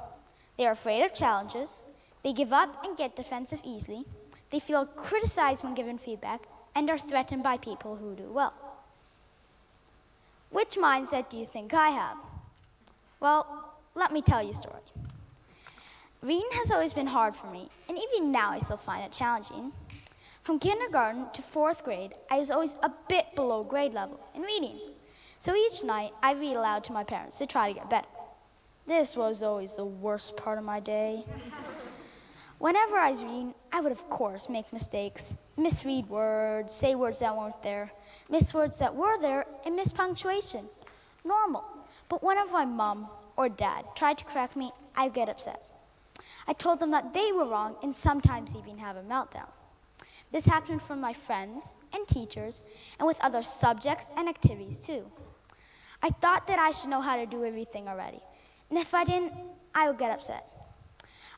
They are afraid of challenges. They give up and get defensive easily. They feel criticized when given feedback and are threatened by people who do well. Which mindset do you think I have? Well, let me tell you a story. Reading has always been hard for me, and even now I still find it challenging. From kindergarten to 4th grade, I was always a bit below grade level in reading. So each night, I read aloud to my parents to try to get better. This was always the worst part of my day. Whenever I was reading, I would of course make mistakes, misread words, say words that weren't there, miss words that were there, and miss punctuation. Normal. But whenever my mom or dad tried to correct me, I'd get upset. I told them that they were wrong and sometimes even have a meltdown. This happened from my friends and teachers and with other subjects and activities too. I thought that I should know how to do everything already, and if I didn't, I would get upset.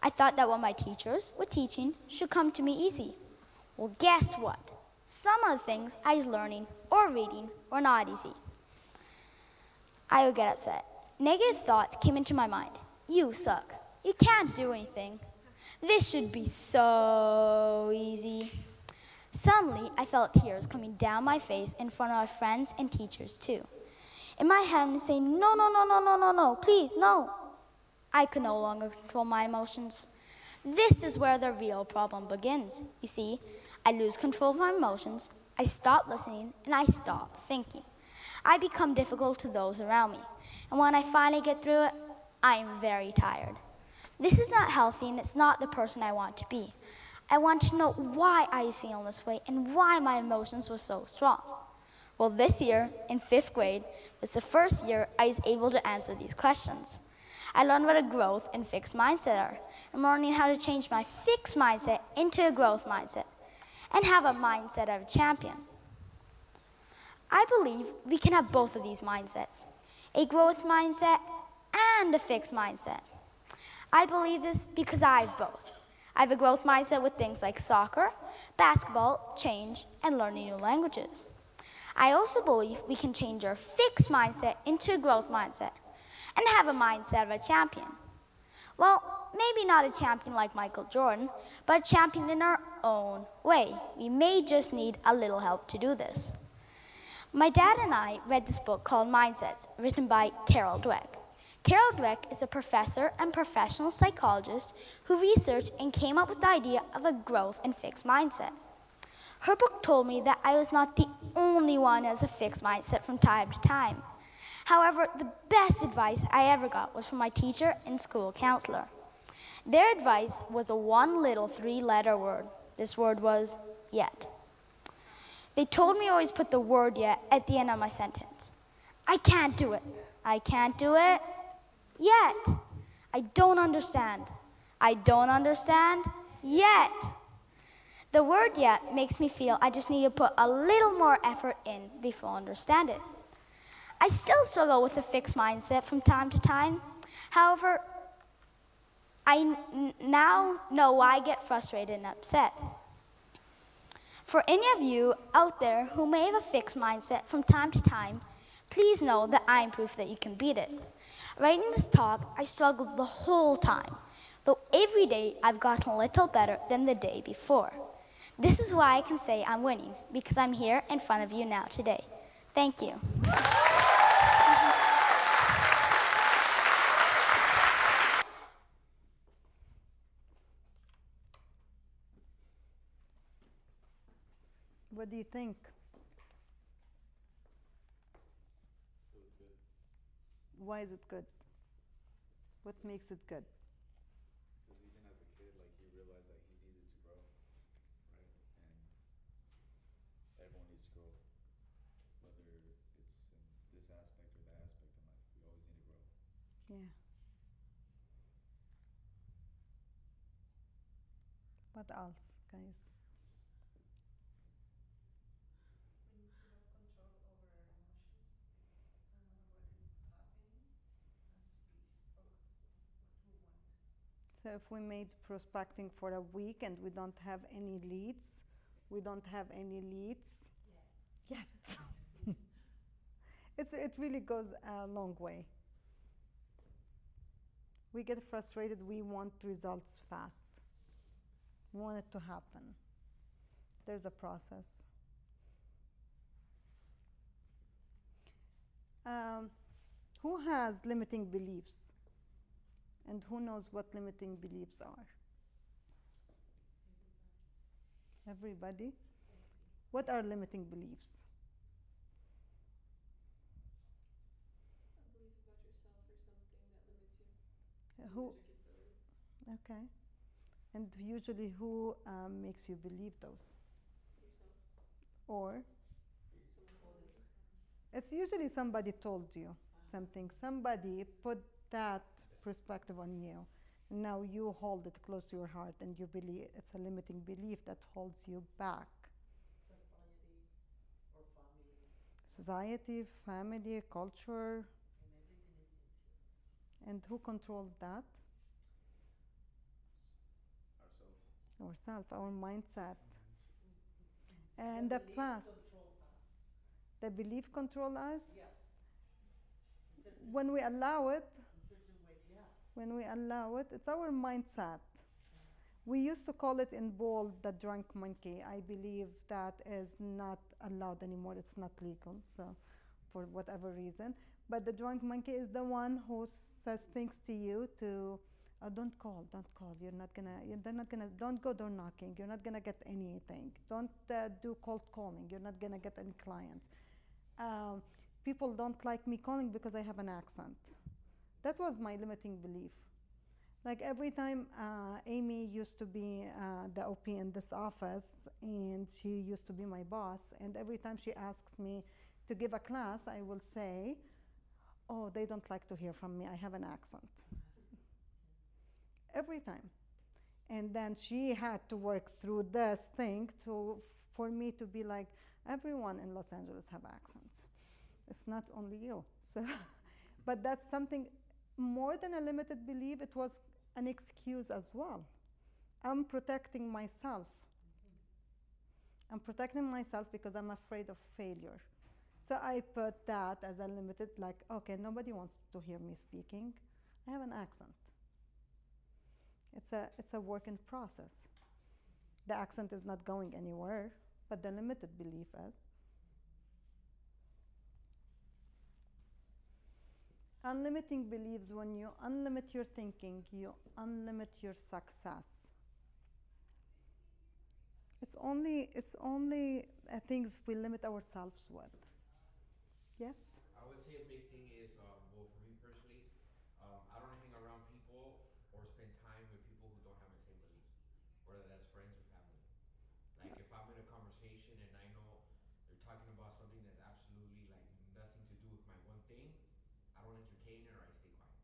I thought that what my teachers were teaching should come to me easy. Well, guess what? Some of the things I was learning or reading were not easy. I would get upset. Negative thoughts came into my mind. You suck. You can't do anything. This should be so easy. Suddenly, I felt tears coming down my face in front of my friends and teachers too. In my head, I'm saying, no, no, no, no, no, no, no, please, no. I could no longer control my emotions. This is where the real problem begins. You see, I lose control of my emotions, I stop listening, and I stop thinking. I become difficult to those around me. And when I finally get through it, I am very tired. This is not healthy, and it's not the person I want to be. I want to know why I was feeling this way and why my emotions were so strong. Well, this year, in 5th grade, was the first year I was able to answer these questions. I learned what a growth and fixed mindset are. I'm learning how to change my fixed mindset into a growth mindset and have a mindset of a champion. I believe we can have both of these mindsets, a growth mindset and a fixed mindset. I believe this because I have both. I have a growth mindset with things like soccer, basketball, change, and learning new languages. I also believe we can change our fixed mindset into a growth mindset and have a mindset of a champion. Well, maybe not a champion like Michael Jordan, but a champion in our own way. We may just need a little help to do this. My dad and I read this book called Mindsets, written by Carol Dweck. Carol Dweck is a professor and professional psychologist who researched and came up with the idea of a growth and fixed mindset. Her book told me that I was not the only one who has a fixed mindset from time to time. However, the best advice I ever got was from my teacher and school counselor. Their advice was a one little 3-letter word. This word was yet. They told me always put the word yet at the end of my sentence. I can't do it. I can't do it yet. I don't understand. I don't understand yet. The word yet makes me feel I just need to put a little more effort in before I understand it. I still struggle with a fixed mindset from time to time. However, I now know why I get frustrated and upset. For any of you out there who may have a fixed mindset from time to time, please know that I am proof that you can beat it. Writing this talk, I struggled the whole time, though every day I've gotten a little better than the day before. This is why I can say I'm winning, because I'm here in front of you now today. Thank you. What do you think? It was good. Why is it good? What makes it good? Because even as a kid, like he realized that he needed to grow, right? And everyone needs to grow, whether it's in this aspect or that aspect in life. We always need to grow. Yeah. What else, guys? We need to have control over our emotions. It doesn't matter what is happening. We have to be focused on what we want. So if we made prospecting for a week and we don't have any leads, we don't have any leads yet. It really goes a long way. We get frustrated. We want results fast. We want it to happen. There's a process. Who has limiting beliefs? And who knows what limiting beliefs are? Everybody? What are limiting beliefs? A belief about yourself or something that limits you. Who? Limits your capability. Okay. And usually who makes you believe those? Yourself. Or? Someone told you. It's usually somebody told you something. Somebody put that perspective on you. Now you hold it close to your heart and you believe it's a limiting belief that holds you back. Society or family. Society, family, culture. And everything is into. And who controls that? Ourselves. Ourself, our mindset. The And the beliefs past. control us. The belief control us? Yeah. When we allow it, In certain way, yeah. when we allow it, it's our mindset. We used to call it in bold the drunk monkey. I believe that is not allowed anymore. It's not legal, so for whatever reason. But the drunk monkey is the one who says things to you to, don't call. You're not gonna, they're not gonna, don't go door knocking. You're not gonna get anything. Don't do cold calling. You're not gonna get any clients. People don't like me calling because I have an accent. That was my limiting belief. Like every time Amy used to be the OP in this office, and she used to be my boss, and every time she asks me to give a class, I will say, oh, they don't like to hear from me. I have an accent. Every time. And then she had to work through this thing for me to be like, everyone in Los Angeles have accents. It's not only you. So, but that's something more than a limited belief. It was an excuse as well. I'm protecting myself. I'm protecting myself because I'm afraid of failure. So I put that as a limited, like, okay, nobody wants to hear me speaking. I have an accent. It's a work in process. The accent is not going anywhere, but the limited belief is. Unlimiting beliefs, when you unlimit your thinking, you unlimit your success. It's only things we limit ourselves with. Yes? I would say a big thing is, well, for me personally, I don't hang around people or spend time with people who don't have my same beliefs, whether that's friends or family. Like if I'm in a conversation and I know they're talking about something that's absolutely like nothing to do with my one thing, I don't entertain it or I stay quiet.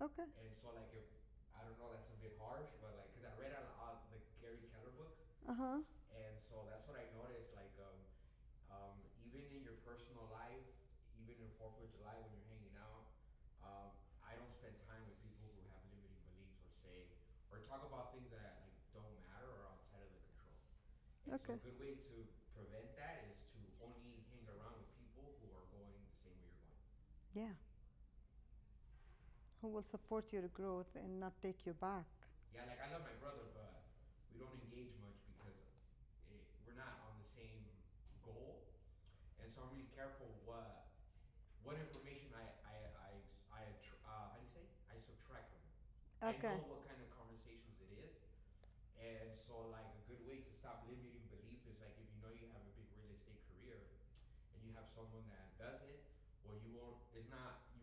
Okay. And so like if, I don't know, that's a bit harsh, but like, cause I read a lot the Gary Keller books. Uh-huh. And so that's what I noticed, like, even in your personal life, even in 4th of July when you're hanging out, I don't spend time with people who have limiting beliefs or say, or talk about things that like don't matter or outside of the control. And Okay. so a good way to prevent that is to only hang around with people who are going the same way you're going. Yeah. Who will support your growth and not take you back. Yeah, like I love my brother, but we don't engage much because we're not on the same goal. And so I'm really careful what information how do you say? I subtract from it. Okay. I know what kind of conversations it is. And so like a good way to stop limiting belief is like if you know you have a big real estate career and you have someone that does it, well you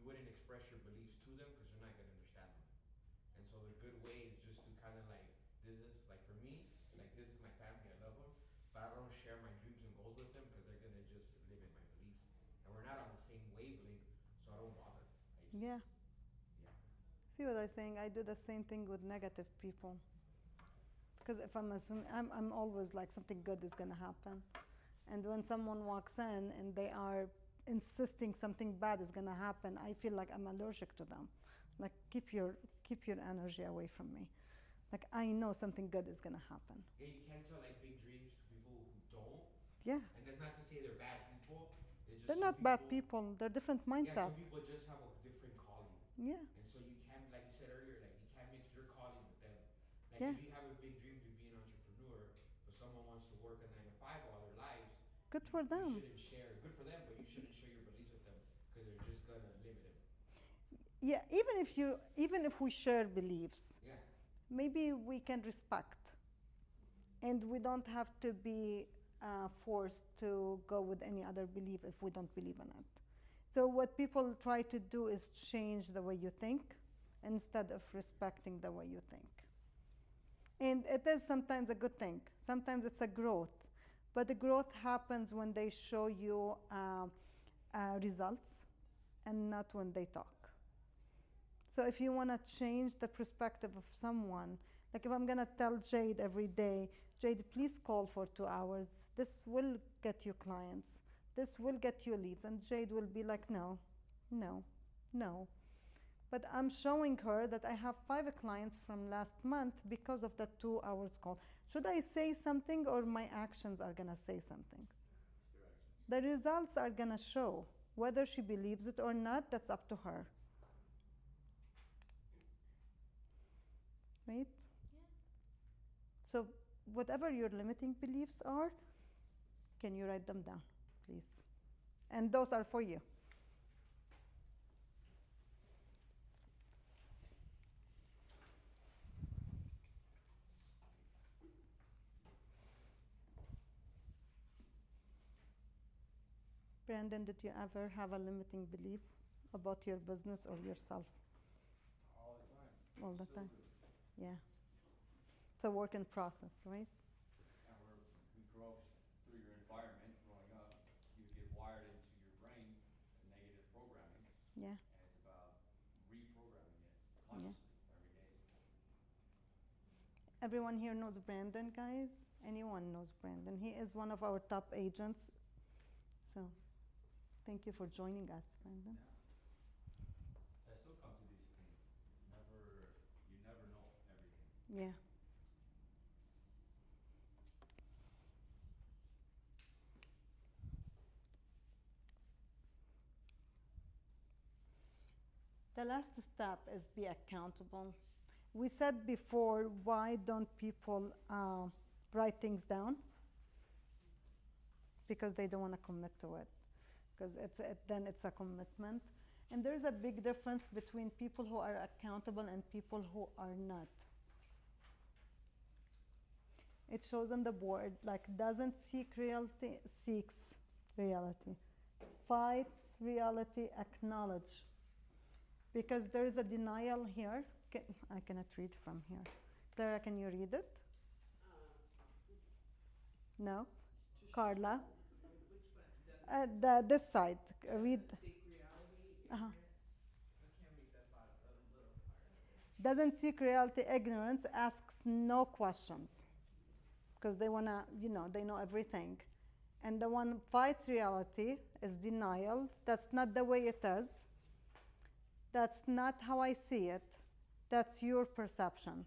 wouldn't express your beliefs to them because you're not gonna understand them. so the good way is just to kind of like, this is like for me, like this is my family, I love them, but I don't share my dreams and goals with them because they're gonna just limit my beliefs, and we're not on the same wavelength, so I don't bother. I just Yeah. yeah. See what I'm saying? I do the same thing with negative people. Because if I'm assuming, I'm always like something good is gonna happen. And when someone walks in and they are insisting something bad is gonna happen, I feel like I'm allergic to them. Like keep your energy away from me. Like I know something good is gonna happen. Yeah, you can't tell like big dreams to people who don't. Yeah. And that's not to say they're bad people. It's just They're some not bad people. people. They're different Yeah, mindset. some people just have a different calling. Yeah. And so you can't, like you said earlier, like you can't mix your calling with them. Like Yeah. if you have a big dream to be an entrepreneur, but someone wants to work a 9 to 5 all their lives, Good for them. you shouldn't share. Good for them, but you shouldn't share your beliefs with them because they're just gonna limit them. Yeah, even if we share beliefs, Yeah. maybe we can respect, and we don't have to be forced to go with any other belief if we don't believe in it. So what people try to do is change the way you think instead of respecting the way you think. And it is sometimes a good thing. Sometimes it's a growth, but the growth happens when they show you results and not when they talk. So if you want to change the perspective of someone, like if I'm going to tell Jade every day, Jade, please call for 2 hours. This will get you clients. This will get you leads. And Jade will be like, no, no, no. But I'm showing her that I have 5 clients from last month because of that 2 hours call. Should I say something or my actions are going to say something? Your actions. The results are going to show. Whether she believes it or not, that's up to her. Right? Yeah. So whatever your limiting beliefs are, can you write them down, please? And those are for you. Brandon, did you ever have a limiting belief about your business or yourself? All the time. All the Still time. do. Yeah. It's a work in process, right? And we grow through your environment growing up. You get wired into your brain negative programming. Yeah. And it's about reprogramming it Yeah. consciously every day. Everyone here knows Brandon, guys? Anyone knows Brandon? He is one of our top agents. So thank you for joining us, Brandon. So I still come to these things. It's never, you never know everything. Yeah. The last step is be accountable. We said before, why don't people write things down? Because they don't want to commit to it. Because then it's a commitment. And there's a big difference between people who are accountable and people who are not. It shows on the board, like doesn't seek reality, seeks reality. Fights reality, acknowledge. Because there is a denial here. I cannot read from here. Clara, can you read it? No? Carla? Which one? This side. Read. Seek reality, Uh-huh. ignorance. I can't read that bottom, the little part. Doesn't seek reality, ignorance, asks no questions. Because they want to, they know everything. And the one fights reality is denial. That's not the way it is. That's not how I see it. That's your perception.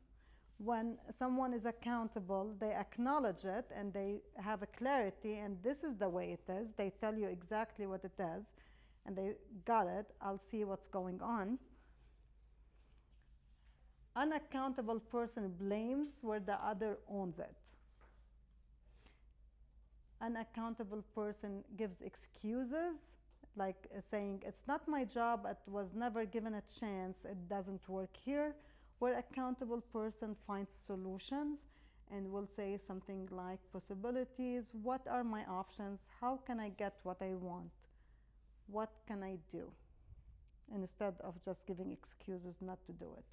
When someone is accountable, they acknowledge it and they have a clarity, and this is the way it is. They tell you exactly what it is, and they got it. I'll see what's going on. Unaccountable person blames where the other owns it. Unaccountable person gives excuses, like saying, it's not my job, it was never given a chance, it doesn't work here. Where accountable person finds solutions and will say something like possibilities, what are my options, how can I get what I want, what can I do, instead of just giving excuses not to do it.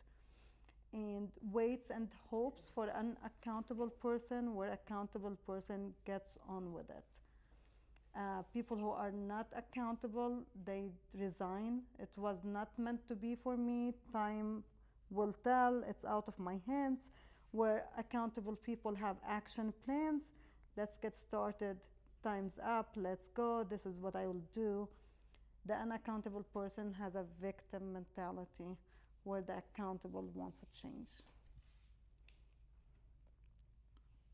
and waits and hopes for an accountable person where accountable person gets on with it. People who are not accountable, they resign. It was not meant to be for me. Time will tell. It's out of my hands. Where accountable people have action plans, let's get started. Time's up. Let's go. This is what I will do. The unaccountable person has a victim mentality where the accountable wants a change.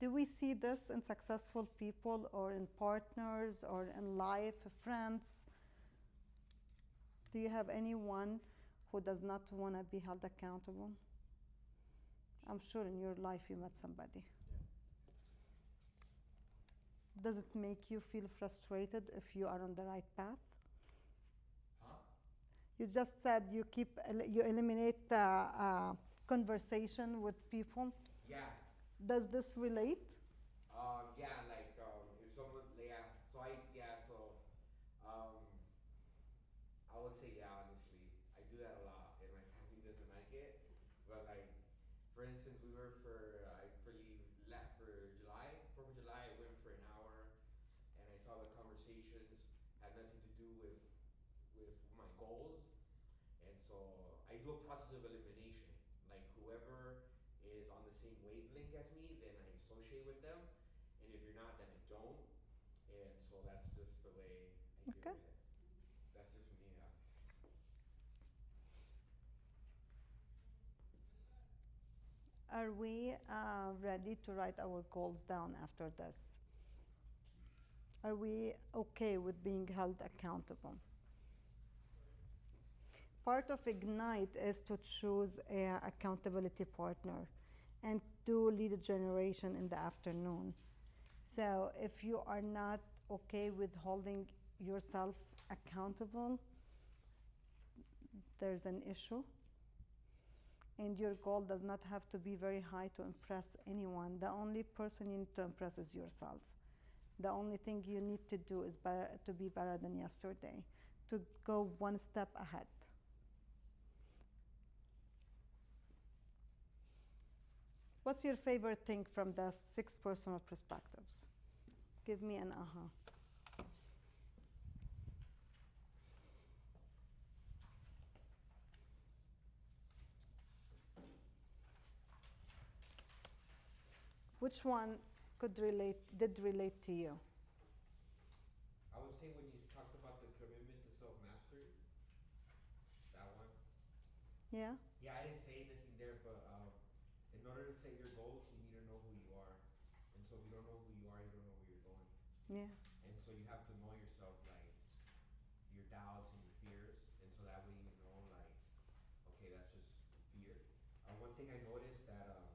Do we see this in successful people or in partners or in life, friends? Do you have anyone who does not want to be held accountable? I'm sure in your life you met somebody. Does it make you feel frustrated if you are on the right path? Huh? You just said you eliminate conversation with people. Yeah. Does this relate? Yeah, like if someone, yeah. I would say yeah. Honestly, I do that a lot, and my family doesn't like it. But like, for instance, we were for leave left for July. 4th of July, I went for an hour, and I saw the conversations had nothing to do with my goals, and so I do a process of elimination. Like whoever is on the same wavelength as me, then I associate with them, and if you're not, then I don't. And so that's just the way I deal Okay. with it. That's just me, obviously. Are we ready to write our goals down after this? Are we okay with being held accountable? Part of Ignite is to choose an accountability partner and do lead a generation in the afternoon. So if you are not okay with holding yourself accountable, there's an issue. And your goal does not have to be very high to impress anyone. The only person you need to impress is yourself. The only thing you need to do is to be better than yesterday, to go one step ahead. What's your favorite thing from the 6 personal perspectives? Give me an aha. Which one did relate to you? I would say when you talked about the commitment to self-mastery, that one. Yeah? Yeah, I didn't say anything there, but in order to set your goals, you need to know who you are. And so if you don't know who you are, you don't know where you're going. Yeah. And so you have to know yourself, like your doubts and your fears. And so that way you know, like, okay, that's just fear. One thing I noticed that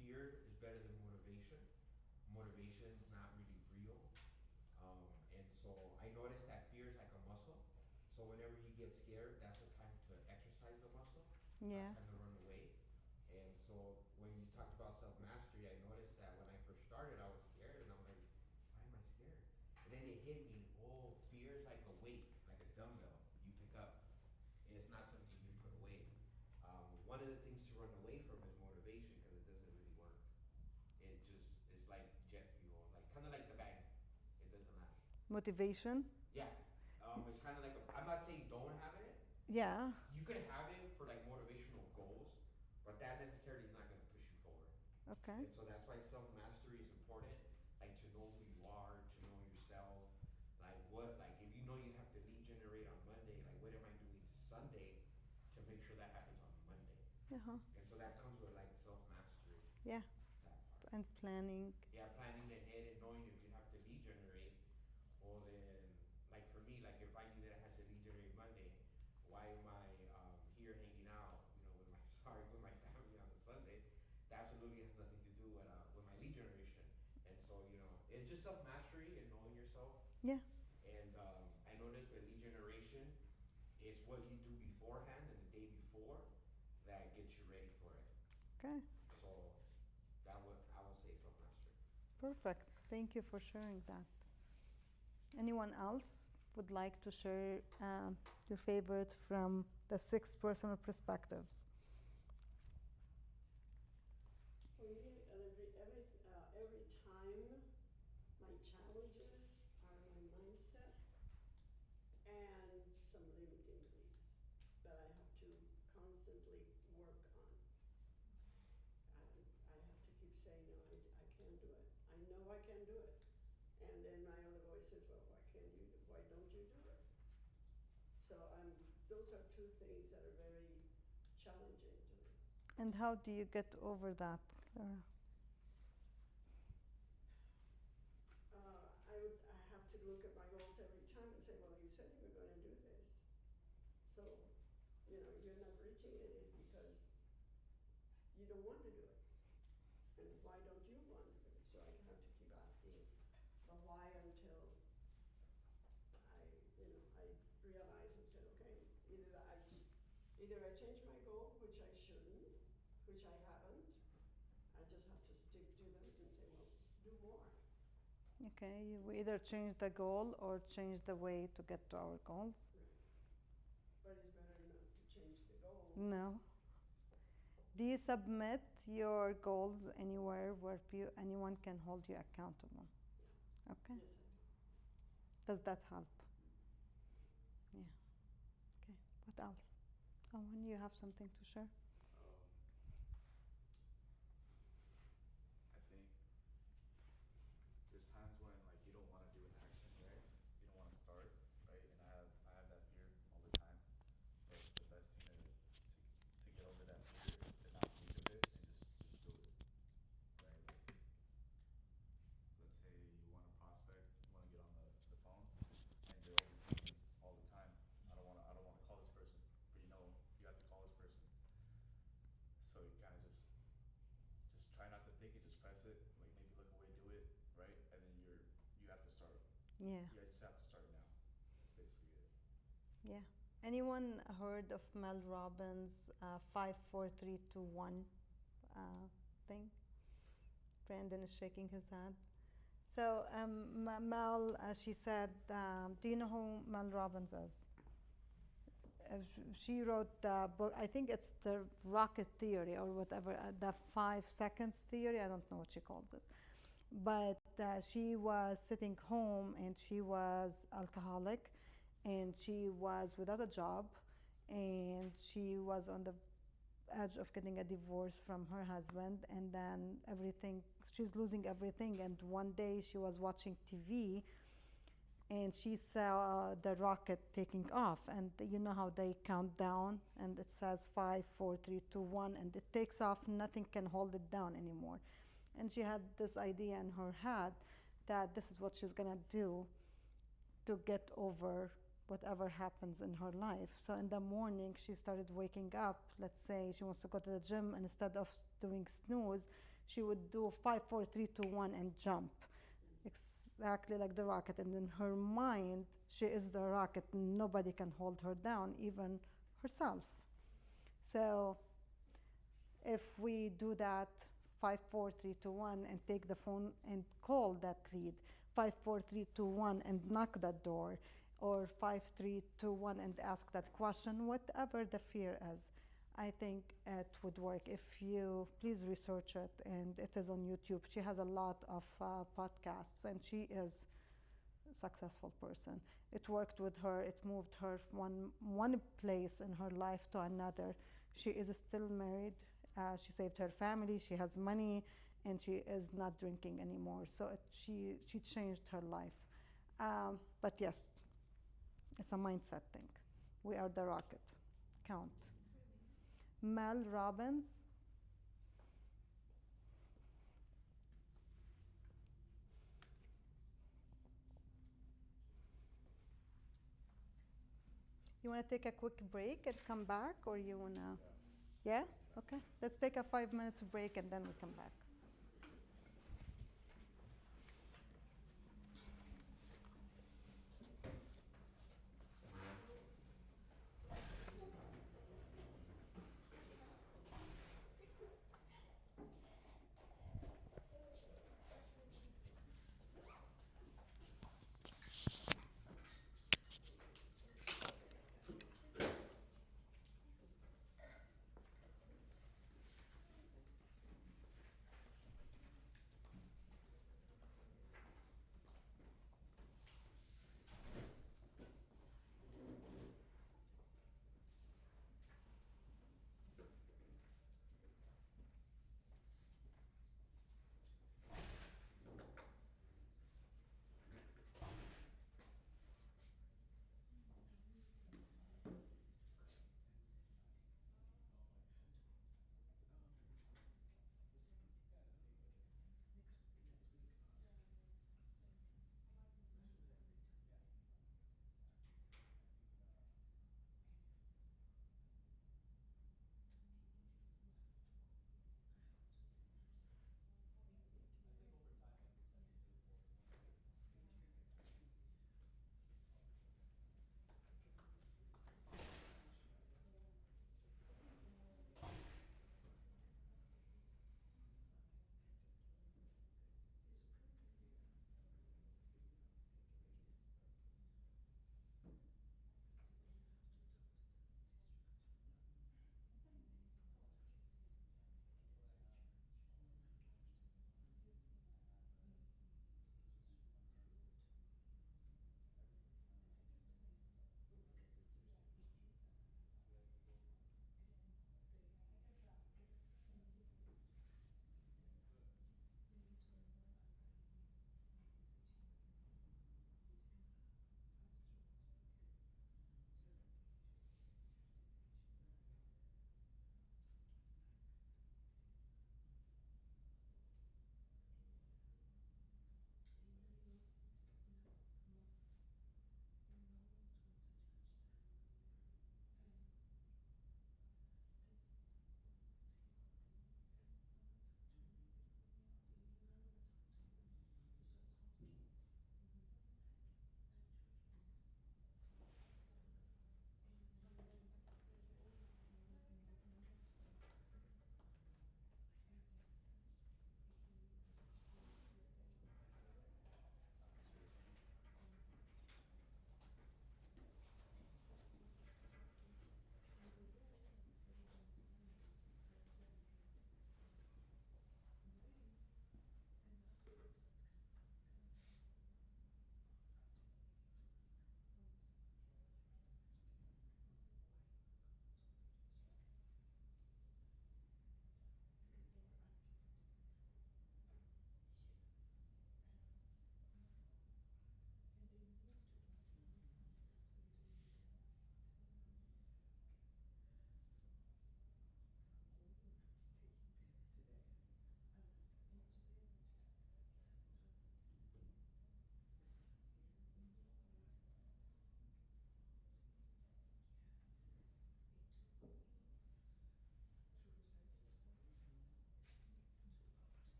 fear is better than motivation. Motivation is not really real. And so I noticed that fear is like a muscle. So whenever you get scared, that's the time to exercise the muscle. Yeah. Not time to run away. And so when you talked about self-mastery, I noticed that when I first started, I was scared, and I'm like, why am I scared? And then it hit me, oh, fear is like a weight, like a dumbbell you pick up. And it's not something you put away. One of the things to run away from is motivation, because it doesn't really work. It's like jet fuel, like kind of like the bang. It doesn't last. Motivation? Yeah. It's kind of like I'm not saying don't have it. Yeah. You could have it for like motivational goals, but that necessarily is not going to push you forward. Okay. And so that's why self-mastery is important, like to know who you are, to know yourself, like if you know you have to lead generate on Monday, like what am I doing Sunday to make sure that happens on Monday? Uh-huh. And so that comes with like self-mastery. Yeah. And planning. Yeah, planning ahead and knowing if you have to lead generate, well then, like for me, like if I knew that I had to lead generate Monday, why am I here hanging out, with my family on a Sunday? That absolutely has nothing to do with my lead generation. And so, it's just self-mastery and knowing yourself. Yeah. And I noticed with lead generation, it's what you do beforehand and the day before that gets you ready for it. Okay. So I will say self-mastery. Perfect. Thank you for sharing that. Anyone else would like to share your favorite from the 6 personal perspectives? my challenges are my mindset and some limiting beliefs that I have to constantly work on. I have to keep saying, no, I can't do it. I know I can do it. And then my other voice says, well, why don't you do it? So those are two things that are very challenging to me. And how do you get over that, Clara? I have to look at my goals every time and say, well, you said you were going to do this. So, you're not reaching it is because you don't want to do it. And why don't you want to do it? So I have to keep asking the why until I realize and said, okay, either I change my goal, which I shouldn't, which I haven't. I just have to stick to them and say, well, do more. Okay, we either change the goal or change the way to get to our goals. Right. But it's better not to change the goal. No. Do you submit your goals anywhere where anyone can hold you accountable? Yeah. Okay. Yes, I do. Does that help? Yeah. Okay. What else? Owen, you have something to share? I think there's times when like you don't want to do an action, right? You don't want to start, right? And I have that fear all the time. But the best thing to get over that fear is to not think of it and just do it, right? Like, let's say you want to prospect, you want to get on the phone, and you're overthinking all the time. I don't want to call this person, but you have to call this person. So you kind of just try not to think it, just press it, like maybe look away, do it, right? And then you have to start. Yeah. You just have to start now. That's basically it. Yeah. Anyone heard of Mel Robbins' 5, 4, 3, 2, 1 thing? Brandon is shaking his head. So Mel, she said, do you know who Mel Robbins is? She wrote the book, I think it's the rocket theory or whatever, the 5 seconds theory, I don't know what she calls it. But she was sitting home and she was alcoholic and she was without a job and she was on the edge of getting a divorce from her husband, and then she's losing everything. And one day she was watching TV and she saw the rocket taking off, and you know how they count down and it says 5, 4, 3, 2, 1, and it takes off, nothing can hold it down anymore. And she had this idea in her head that this is what she's gonna do to get over whatever happens in her life. So in the morning she started waking up, let's say she wants to go to the gym, and instead of doing snooze, she would do 5, 4, 3, 2, 1 and jump. Exactly like the rocket. And in her mind, she is the rocket. Nobody can hold her down, even herself. So if we do that 5, 4, 3, 2, 1 and take the phone and call that lead, 5, 4, 3, 2, 1 and knock that door, or 5, 3, 2, 1 and ask that question, whatever the fear is, I think it would work. If you please research it, and it is on YouTube. She has a lot of podcasts, and she is a successful person. It worked with her. It moved her from one place in her life to another. She is still married. She saved her family. She has money, and she is not drinking anymore. So she changed her life. But yes, it's a mindset thing. We are the rocket. Count. Mel Robbins. You want to take a quick break and come back, or you want to? Yeah? Okay. Let's take a 5 minutes break and then we come back.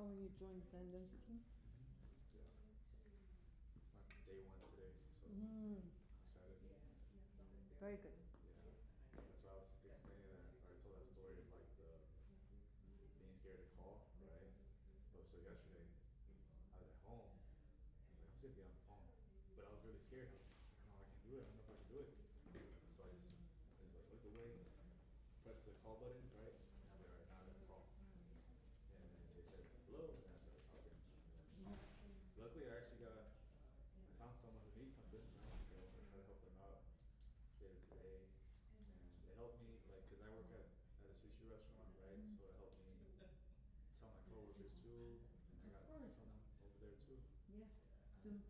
Oh, you joined Brandon's team? Yeah. It's my day one today, so Mm. I'm excited. Very good. Yeah. That's why I was explaining that, or I told that story of like the being scared to call, right? So yesterday, I was at home. I was like, who's gonna get on the phone? But I was really scared. I was like, I don't know, I can do it. I don't know if I can do it. So I just like looked away, pressed the call button, right? And I'm like, all right, now I gotta call. And then they said, hello, and then I started talking. And then luckily, I found someone who needs something, right? So I try to help them out later today. And it helped me, like, cause I work at a sushi restaurant, right? Mhm. So it helped me tell my coworkers too, and I Of got course. someone over there too. Yeah.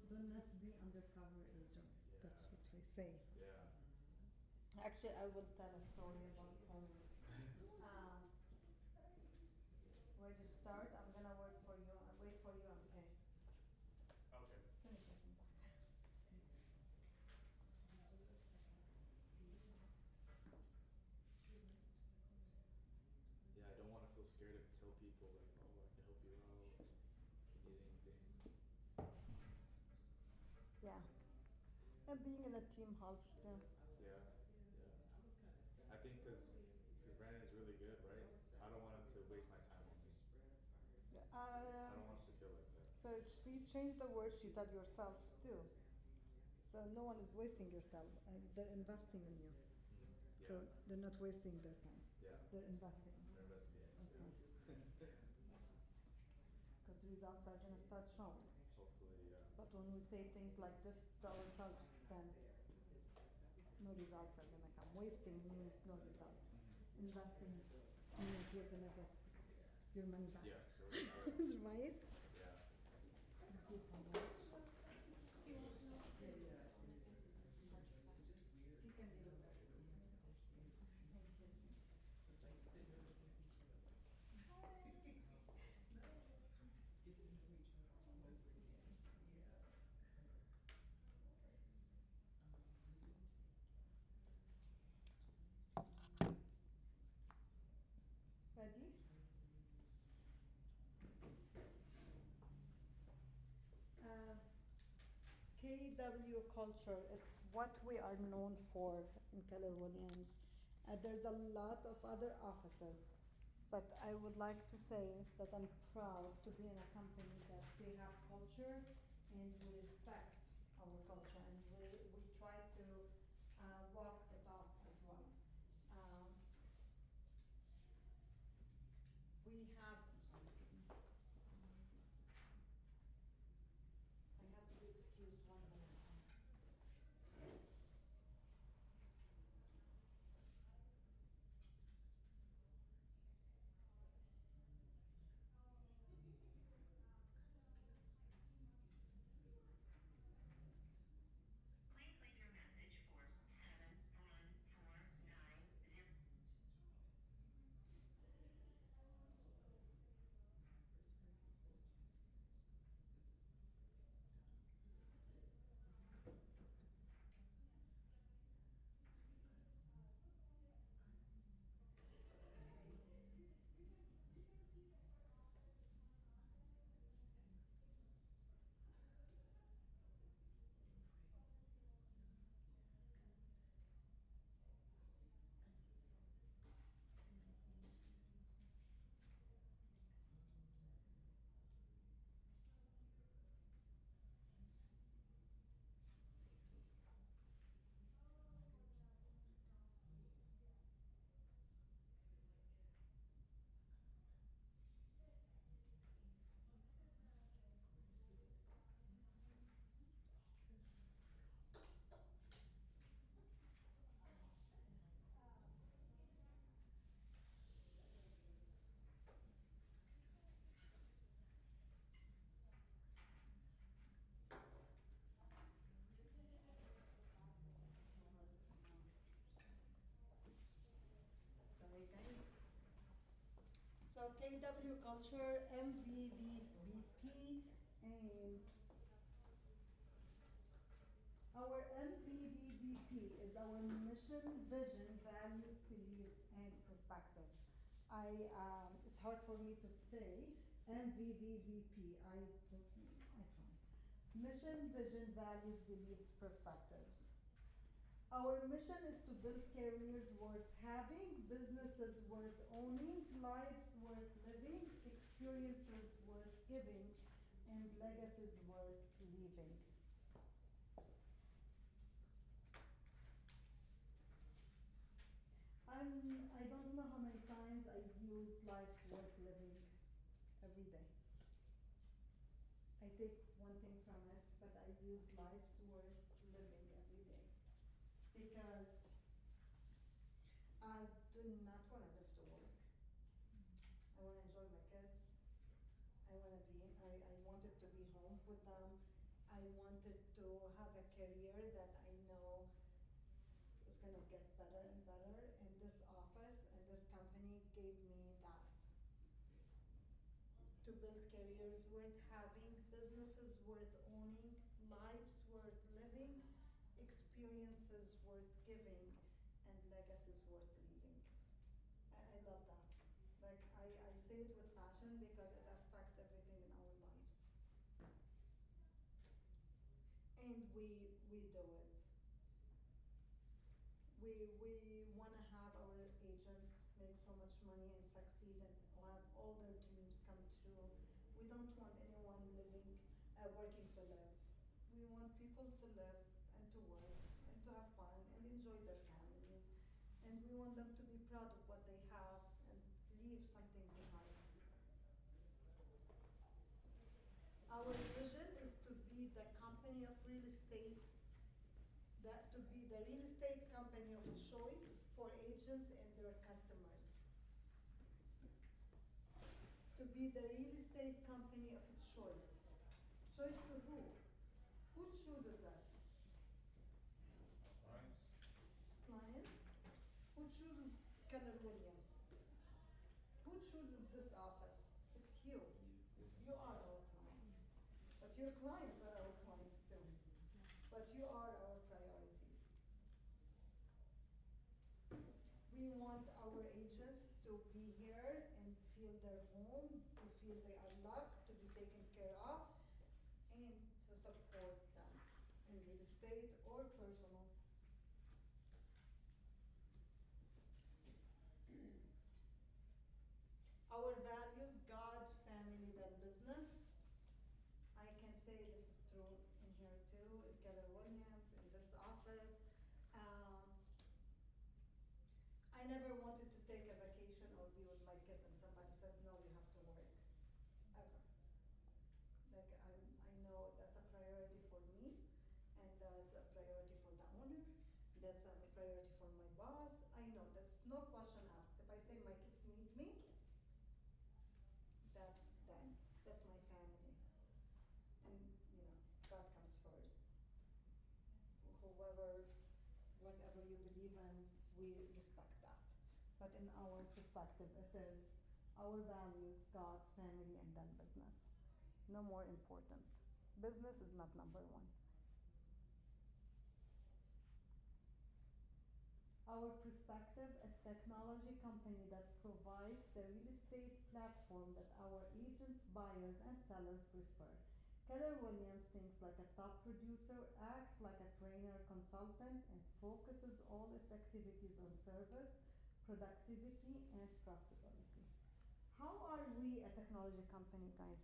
Do not be undercover agent. That's Yeah. what we say. Yeah. Actually, I will tell a story about home. Where to start? I'm gonna work for you. Wait for you. Okay. Okay. Finish it and back. Yeah, I don't wanna feel scared to tell people like, oh, I can help you out, if you need anything. Yeah. And being in a team helps too. Yeah, yeah. I think cause Brandon is really good, right? I don't want him to waste my time on me. I don't want him to feel like that. So see, change the words you tell yourselves too. So no one is wasting your time. They're investing in you. Mhm. So Yeah. they're not wasting their time. Yeah. They're investing. They're investing in us Okay. too. Because results are gonna start showing. Hopefully, yeah. But when we say things like this to ourselves, then no results are gonna come. Wasting means no results. Mhm. Investing means you're gonna get your money back. Yeah, yeah. Right? Yeah. Thank you so much. You can do that. Thank you. Ready? KW culture, it's what we are known for in Keller Williams. There's a lot of other offices, but I would like to say that I'm proud to be in a company that they have culture and we respect our culture and we try to walk the talk as well. Um, we have, I have to be excused 1 minute. Sorry guys. So KW Culture, MVVBP, and our MVVBP is our mission, vision, values, beliefs, and perspective. It's hard for me to say, MVVVP. I try. Mission, vision, values, beliefs, perspectives. Our mission is to build careers worth having, businesses worth owning, lives worth living, experiences worth giving, and legacies worth leaving. I don't know how many times I use lives worth living every day. I take one thing from it, but I use lives worth living every day. Because I do not want to live to work. I want to enjoy my kids. I wanted to be home with them. I wanted to have a career that I know is going to get better and better. And this office and this company gave me that. To build careers worth having, businesses worth owning, lives worth living, experiences worth giving, and legacies worth leaving. I love that. Like, I say it with passion because it affects everything in our lives. And we do it. We want to have our agents make so much money and succeed and have all their dreams come true. We don't want anyone working to live. We want people to live and to work and to have fun and enjoy their families. And we want them to be proud of what they have and leave something behind. Our vision is to be the company of real estate, to be the real estate company of choice for agents and their customers. To be the real estate company of choice. Choice to who? Who chooses us? Clients. Clients? Who chooses Keller Williams? Who chooses this office? It's you. You are our clients. But your clients are our clients too. But you are our priority. We want our agents to be here and feel their home, to feel they are loved, to be taken care of, and to support them in real estate or personal. Our values: God, family, then business. I can say this is true in here too, in Keller Williams, in this office. Um, I never wanted to take a vacation or be with my kids and somebody said, no, you have to work. Ever. Like, I know that's a priority for me, and that's a priority for the owner, that's a priority for my boss. I know, that's no question asked. If I say my kids need me, that's them. That's my family. And, God comes first. Whoever, whatever you believe in, we respect that. But in our perspective, it is our values: God, family, and then business. No more important. Business is not number one. Our perspective: a technology company that provides the real estate platform that our agents, buyers, and sellers prefer. Keller Williams thinks like a top producer, acts like a trainer consultant, and focuses all its activities on service, productivity, and profitability. How are we a technology company, guys?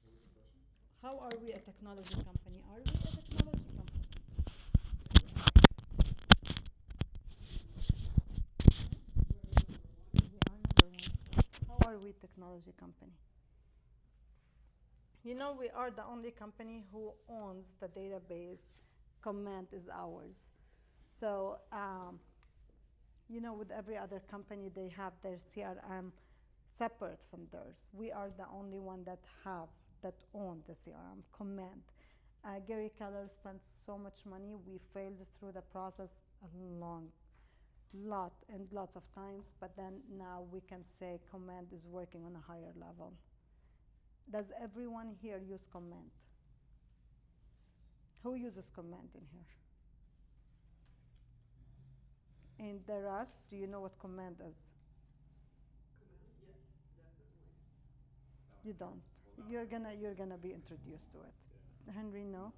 What was the question? How are we a technology company? Are we a technology company? We are number one. How are we technology company? We are the only company who owns the database. Command is ours. So, with every other company, they have their CRM separate from theirs. We are the only one that own the CRM. Command. Gary Keller spent so much money. We failed through the process a lot and lots of times, but then now we can say Command is working on a higher level. Does everyone here use Command? Who uses Command in here? And the rest, do you know what Command is? You don't. Well, not You're gonna be introduced to it. Yeah. Henry, no.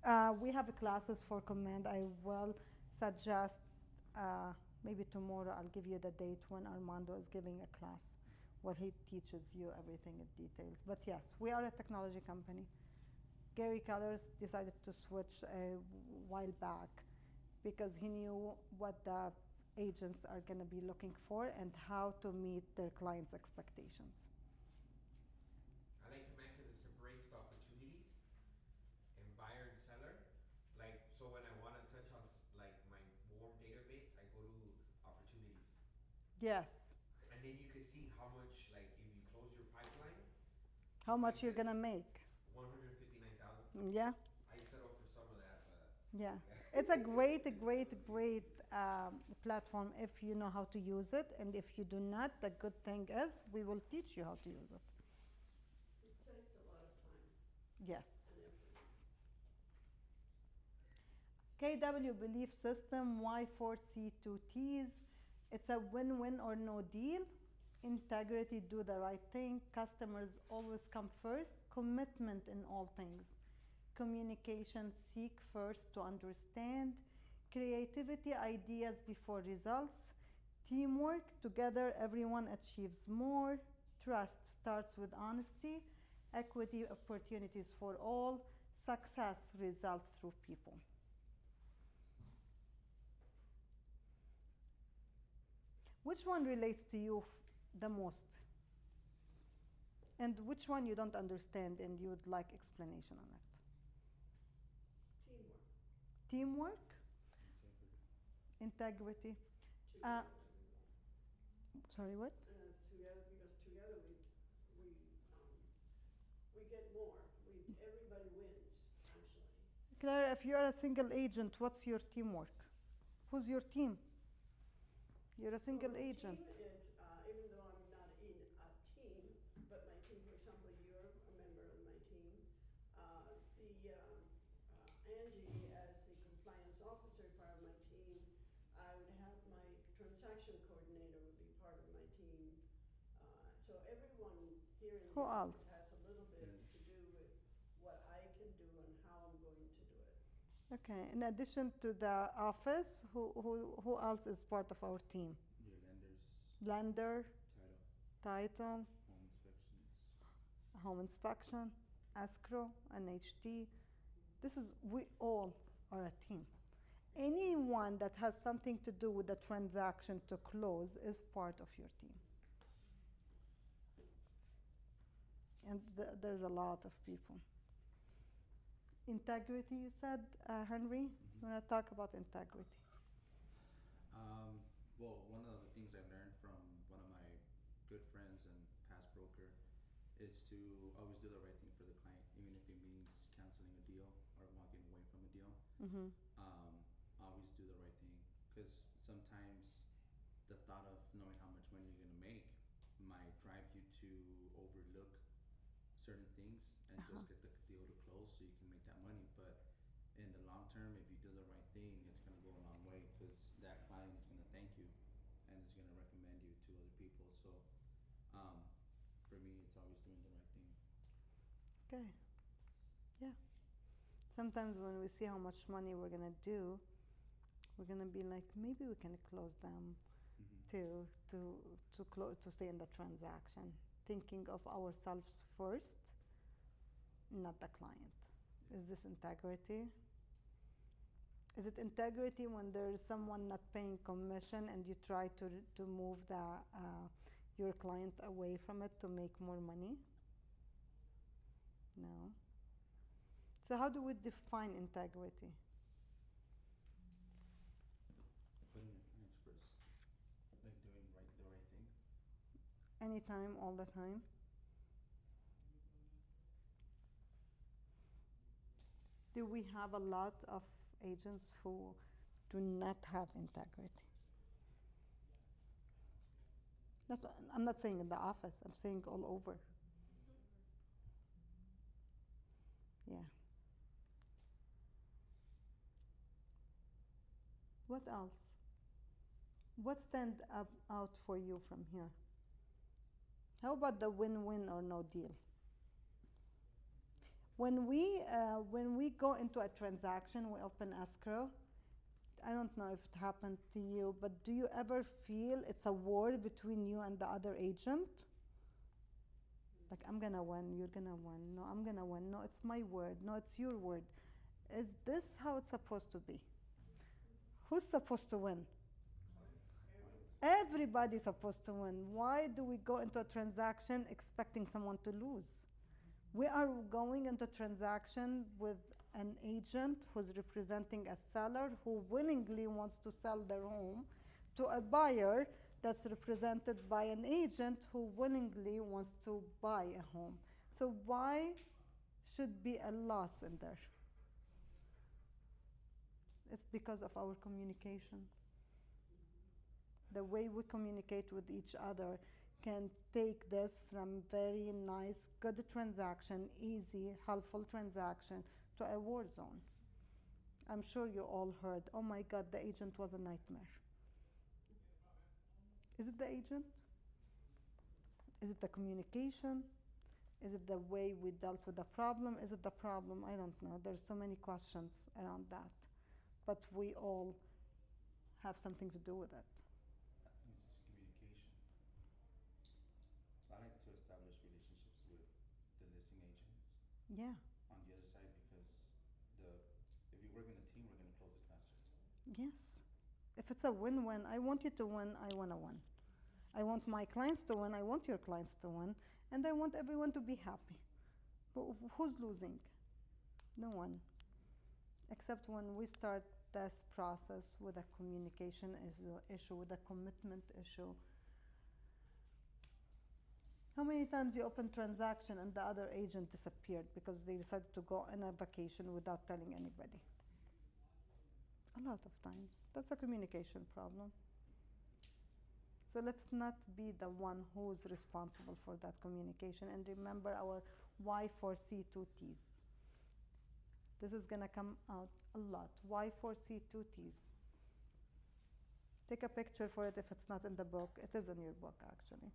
Not yet. We have classes for command. I will suggest maybe tomorrow I'll give you the date when Armando is giving a class where he teaches you everything in details. But yes, we are a technology company. Gary Colors decided to switch a while back because he knew what the agents are going to be looking for and how to meet their clients' expectations. I like Command because it separates the opportunities and buyer and seller. Like, so when I want to touch on like my warm database, I go to opportunities. Yes. And then you can see how much, like, if you close your pipeline, How much you're going to make. 159,000. Yeah. I settled for some of that, but Yeah. It's a great platform if you know how to use it. And if you do not, the good thing is we will teach you how to use it. It saves a lot of time Yes. and effort. KW Belief System, Y4C2Ts. It's a win-win or no deal. Integrity, do the right thing. Customers always come first. Commitment in all things. Communication, seek first to understand. Creativity, ideas before results. Teamwork, together everyone achieves more. Trust starts with honesty. Equity, opportunities for all. Success results through people. Which one relates to you the most? And which one you don't understand and you would like explanation on it? Teamwork. Teamwork? Integrity. Integrity. Together. Sorry, what? Together, because together we get more. Everybody wins, actually. Clara, if you're a single agent, what's your teamwork? Who's your team? You're a single Well, my agent. Team is, even though I'm not in a team, but my team, for example, you're a member of my team. Angie, as the compliance officer, part of my team. I would have my transaction coordinator would be part of my team. So everyone here in Who the else? office has a little bit to do with what I can do and how I'm going to do it. Okay. In addition to the office, who else is part of our team? Your lenders. Lender, Title. title, Home inspections. home inspection, escrow, NHT. We all are a team. Anyone that has something to do with the transaction to close is part of your team. And there's a lot of people. Integrity, you said, Henry? Mhm. You want to talk about integrity? Well, one of the things I learned from one of my good friends and past broker is to always do the right thing for the client, even if it means canceling a deal or walking away from a deal. Mm-hmm. Always do the right thing, because sometimes the thought of knowing how much money you're gonna make might drive you to overlook certain things and Uh-huh. just get the deal to close so you can make that money. But in the long term, if you do the right thing, it's gonna go a long way, because that client is gonna thank you and is gonna recommend you to other people. So, for me, it's always doing the right thing. Okay. Yeah. Sometimes when we see how much money we're gonna do, we're gonna be like, maybe we can close them Mm-hmm. to stay in the transaction, thinking of ourselves first, not the client. Is this integrity? Is it integrity when there's someone not paying commission and you try to move your client away from it to make more money? No. So how do we define integrity? Putting your clients first, like doing the right thing. Anytime, all the time? Do we have a lot of agents who do not have integrity? I'm not saying in the office, I'm saying all over. Yeah. What else? What stand out for you from here? How about the win-win or no deal? When we go into a transaction, we open escrow. I don't know if it happened to you, but do you ever feel it's a war between you and the other agent? Like, I'm gonna win, you're gonna win. No, I'm gonna win. No, it's my word. No, it's your word. Is this how it's supposed to be? Who's supposed to win? Everybody's supposed to win. Why do we go into a transaction expecting someone to lose? We are going into a transaction with an agent who's representing a seller who willingly wants to sell their home to a buyer that's represented by an agent who willingly wants to buy a home. So why should be a loss in there? It's because of our communication. The way we communicate with each other can take this from very nice, good transaction, easy, helpful transaction, to a war zone. I'm sure you all heard, oh my God, the agent was a nightmare. Is it the agent? Is it the communication? Is it the way we dealt with the problem? Is it the problem? I don't know. There's so many questions around that. But we all have something to do with it. I think it's just communication. I like to establish relationships with the listing agents Yeah. on the other side because if you work in a team, we're going to close it faster. Yes. If it's a win-win, I want you to win, I want to win. I want my clients to win, I want your clients to win, and I want everyone to be happy. But who's losing? No one. Except when we start this process with a communication issue, with a commitment issue. How many times you open transaction and the other agent disappeared because they decided to go on a vacation without telling anybody? A lot of times. That's a communication problem. So let's not be the one who's responsible for that communication. And remember our Y4C2Ts. This is going to come out a lot. Y4C2Ts. Take a picture for it if it's not in the book. It is in your book, actually.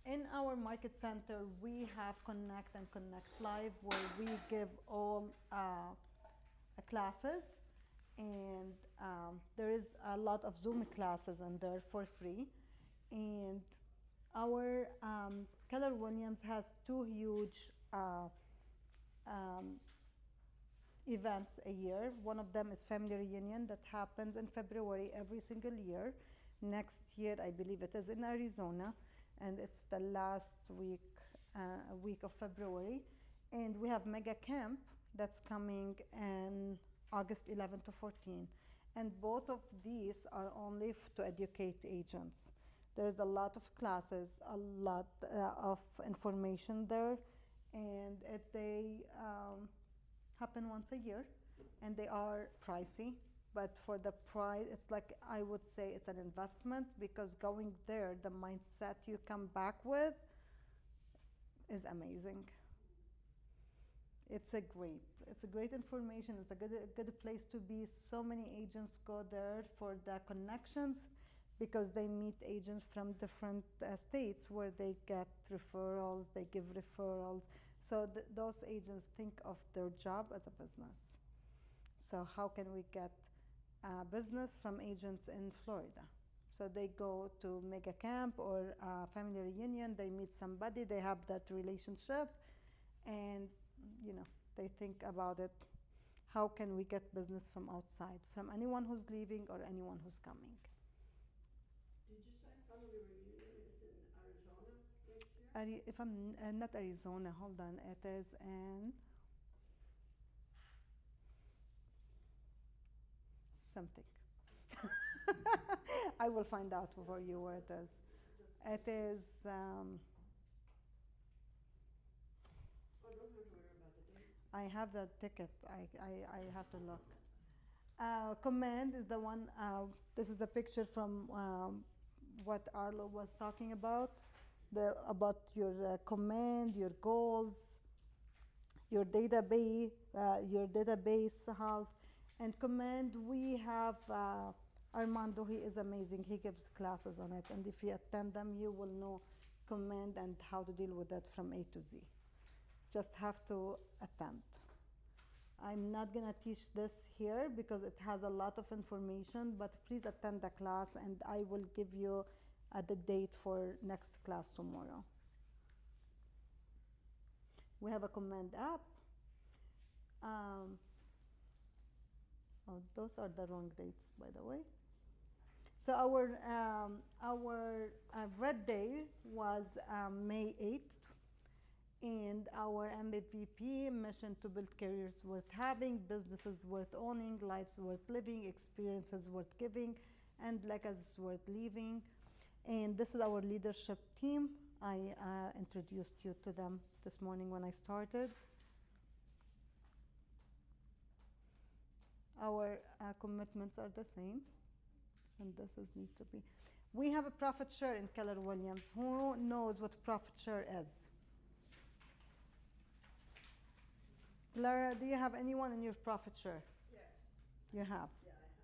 In our market center, we have Connect and Connect Live, where we give all classes, and there is a lot of Zoom classes in there for free. And our Keller Williams has two huge events a year. One of them is Family Reunion that happens in February every single year. Next year, I believe it is in Arizona, and it's the last week of February. And we have Mega Camp that's coming in August 11 to 14. And both of these are only to educate agents. There's a lot of classes, a lot of information there, and they happen once a year, and they are pricey. But for the price, it's like, I would say it's an investment, because going there, the mindset you come back with is amazing. It's a great information. It's a good place to be. So many agents go there for the connections, because they meet agents from different states where they get referrals, they give referrals. So those agents think of their job as a business. So how can we get business from agents in Florida? So they go to Mega Camp or Family Reunion, they meet somebody, they have that relationship, and they think about it. How can we get business from outside, from anyone who's leaving or anyone who's coming? Did you say Family Reunion is in Arizona next year? If I'm not Arizona, hold on. It is in something. I will find out for you where it is. It is. Oh, don't have to worry about the date. I have the ticket. I have to look. Command is the one. This is a picture from what Arlo was talking about. About your command, your goals, your database health, And command, we have Armando, he is amazing. He gives classes on it. And if you attend them, you will know command and how to deal with it from A to Z. Just have to attend. I'm not gonna teach this here because it has a lot of information, but please attend the class and I will give you the date for next class tomorrow. We have a command app. Oh, those are the wrong dates, by the way. So our red day was May 8th, and our MVP, mission to build careers worth having, businesses worth owning, lives worth living, experiences worth giving, and legacies worth leaving. And this is our leadership team. I introduced you to them this morning when I started. Our commitments are the same, and this is need to be. We have a profit share in Keller Williams. Who knows what profit share is? Lara, do you have anyone in your profit share? Yes. You have. Yeah, I have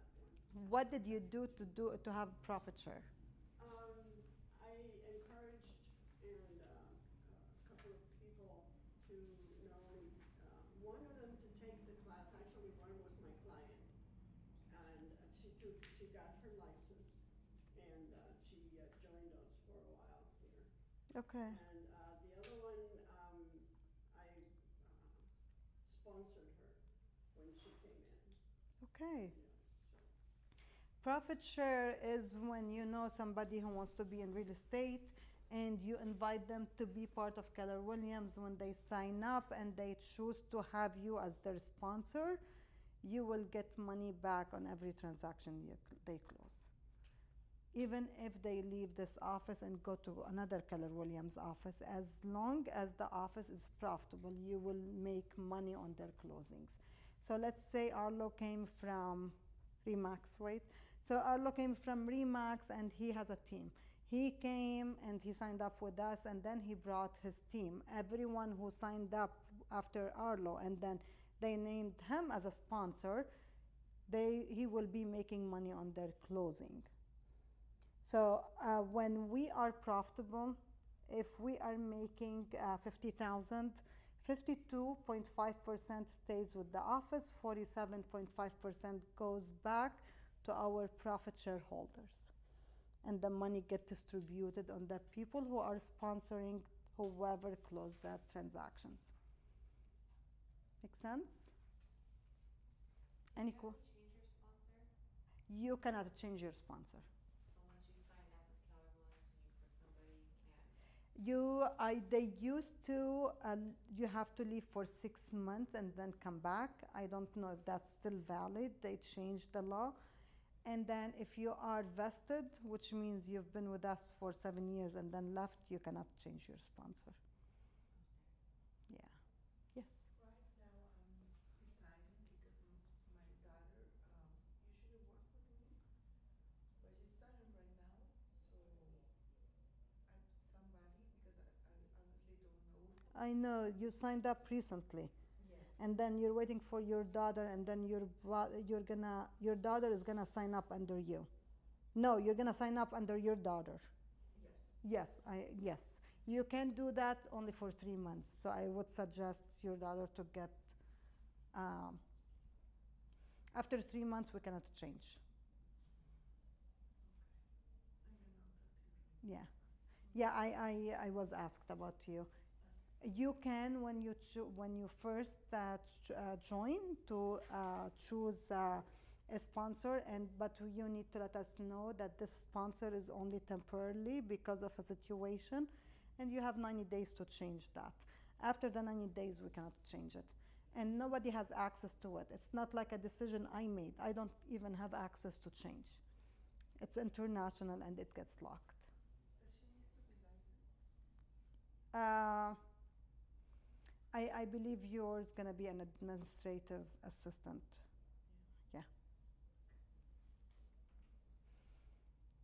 one. What did you do to have profit share? I encouraged and a couple of people to not only one of them to take the class. Actually, one was my client, and she got her license, and she joined us for a while here. Okay. And the other one, I sponsored her when she came in. Okay. Yeah, so. Profit share is when you know somebody who wants to be in real estate and you invite them to be part of Keller Williams. When they sign up and they choose to have you as their sponsor, you will get money back on every transaction they close. Even if they leave this office and go to another Keller Williams office, as long as the office is profitable, you will make money on their closings. So let's say Arlo came from Remax, right? So Arlo came from Remax and he has a team. He came and he signed up with us and then he brought his team. Everyone who signed up after Arlo and then they named him as a sponsor, he will be making money on their closing. So when we are profitable, if we are making 50,000, 52.5% stays with the office, 47.5% goes back to our profit shareholders. And the money gets distributed on the people who are sponsoring whoever closed the transactions. Make sense? Any Can you change your sponsor? You cannot change your sponsor. So once you sign up with Keller Williams and you put somebody, They used to, you have to leave for 6 months and then come back. I don't know if that's still valid. They changed the law. And then if you are vested, which means you've been with us for 7 years and then left, you cannot change your sponsor. Yeah. Yes. Right now I'm deciding because my daughter usually works with me, but she's studying right now, so somebody, because I honestly don't know. I know you signed up recently. Yes. And then you're waiting for your daughter, and then your daughter is gonna sign up under you. No, you're gonna sign up under your daughter. Yes. Yes. You can do that only for 3 months. So I would suggest your daughter to get. After 3 months, we cannot change. Okay. And then I'll talk to you. Yeah, I was asked about you. You can when you first join to choose a sponsor, but you need to let us know that this sponsor is only temporarily because of a situation, and you have 90 days to change that. After the 90 days, we cannot change it, and nobody has access to it. It's not like a decision I made. I don't even have access to change. It's international and it gets locked. But she needs to be licensed. I believe yours gonna be an administrative assistant. Yeah.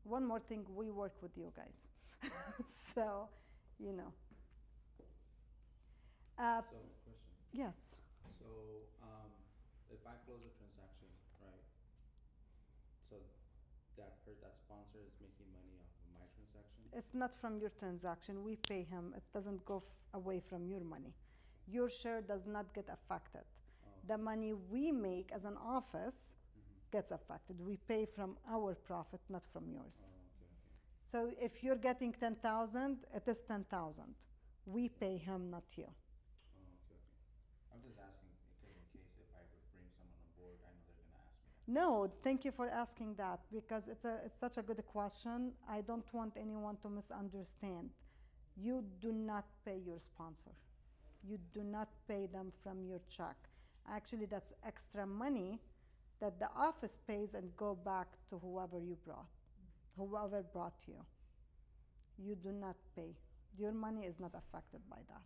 One more thing, we work with you guys, so you know. So, question. Yes. So, if I close a transaction, right? So that sponsor is making money off of my transaction? It's not from your transaction. We pay him. It doesn't go away from your money. Your share does not get affected. Oh, The money we make as an office gets affected. We pay from our profit, not from yours. Oh, okay, okay. So if you're getting 10,000, it is 10,000. We pay him, not you. Oh, okay, okay. I'm just asking because in case if I ever bring someone on board, I know they're gonna ask me that. No, thank you for asking that because it's such a good question. I don't want anyone to misunderstand. You do not pay your sponsor. You do not pay them from your check. Actually, that's extra money that the office pays and go back to whoever brought you. You do not pay. Your money is not affected by that.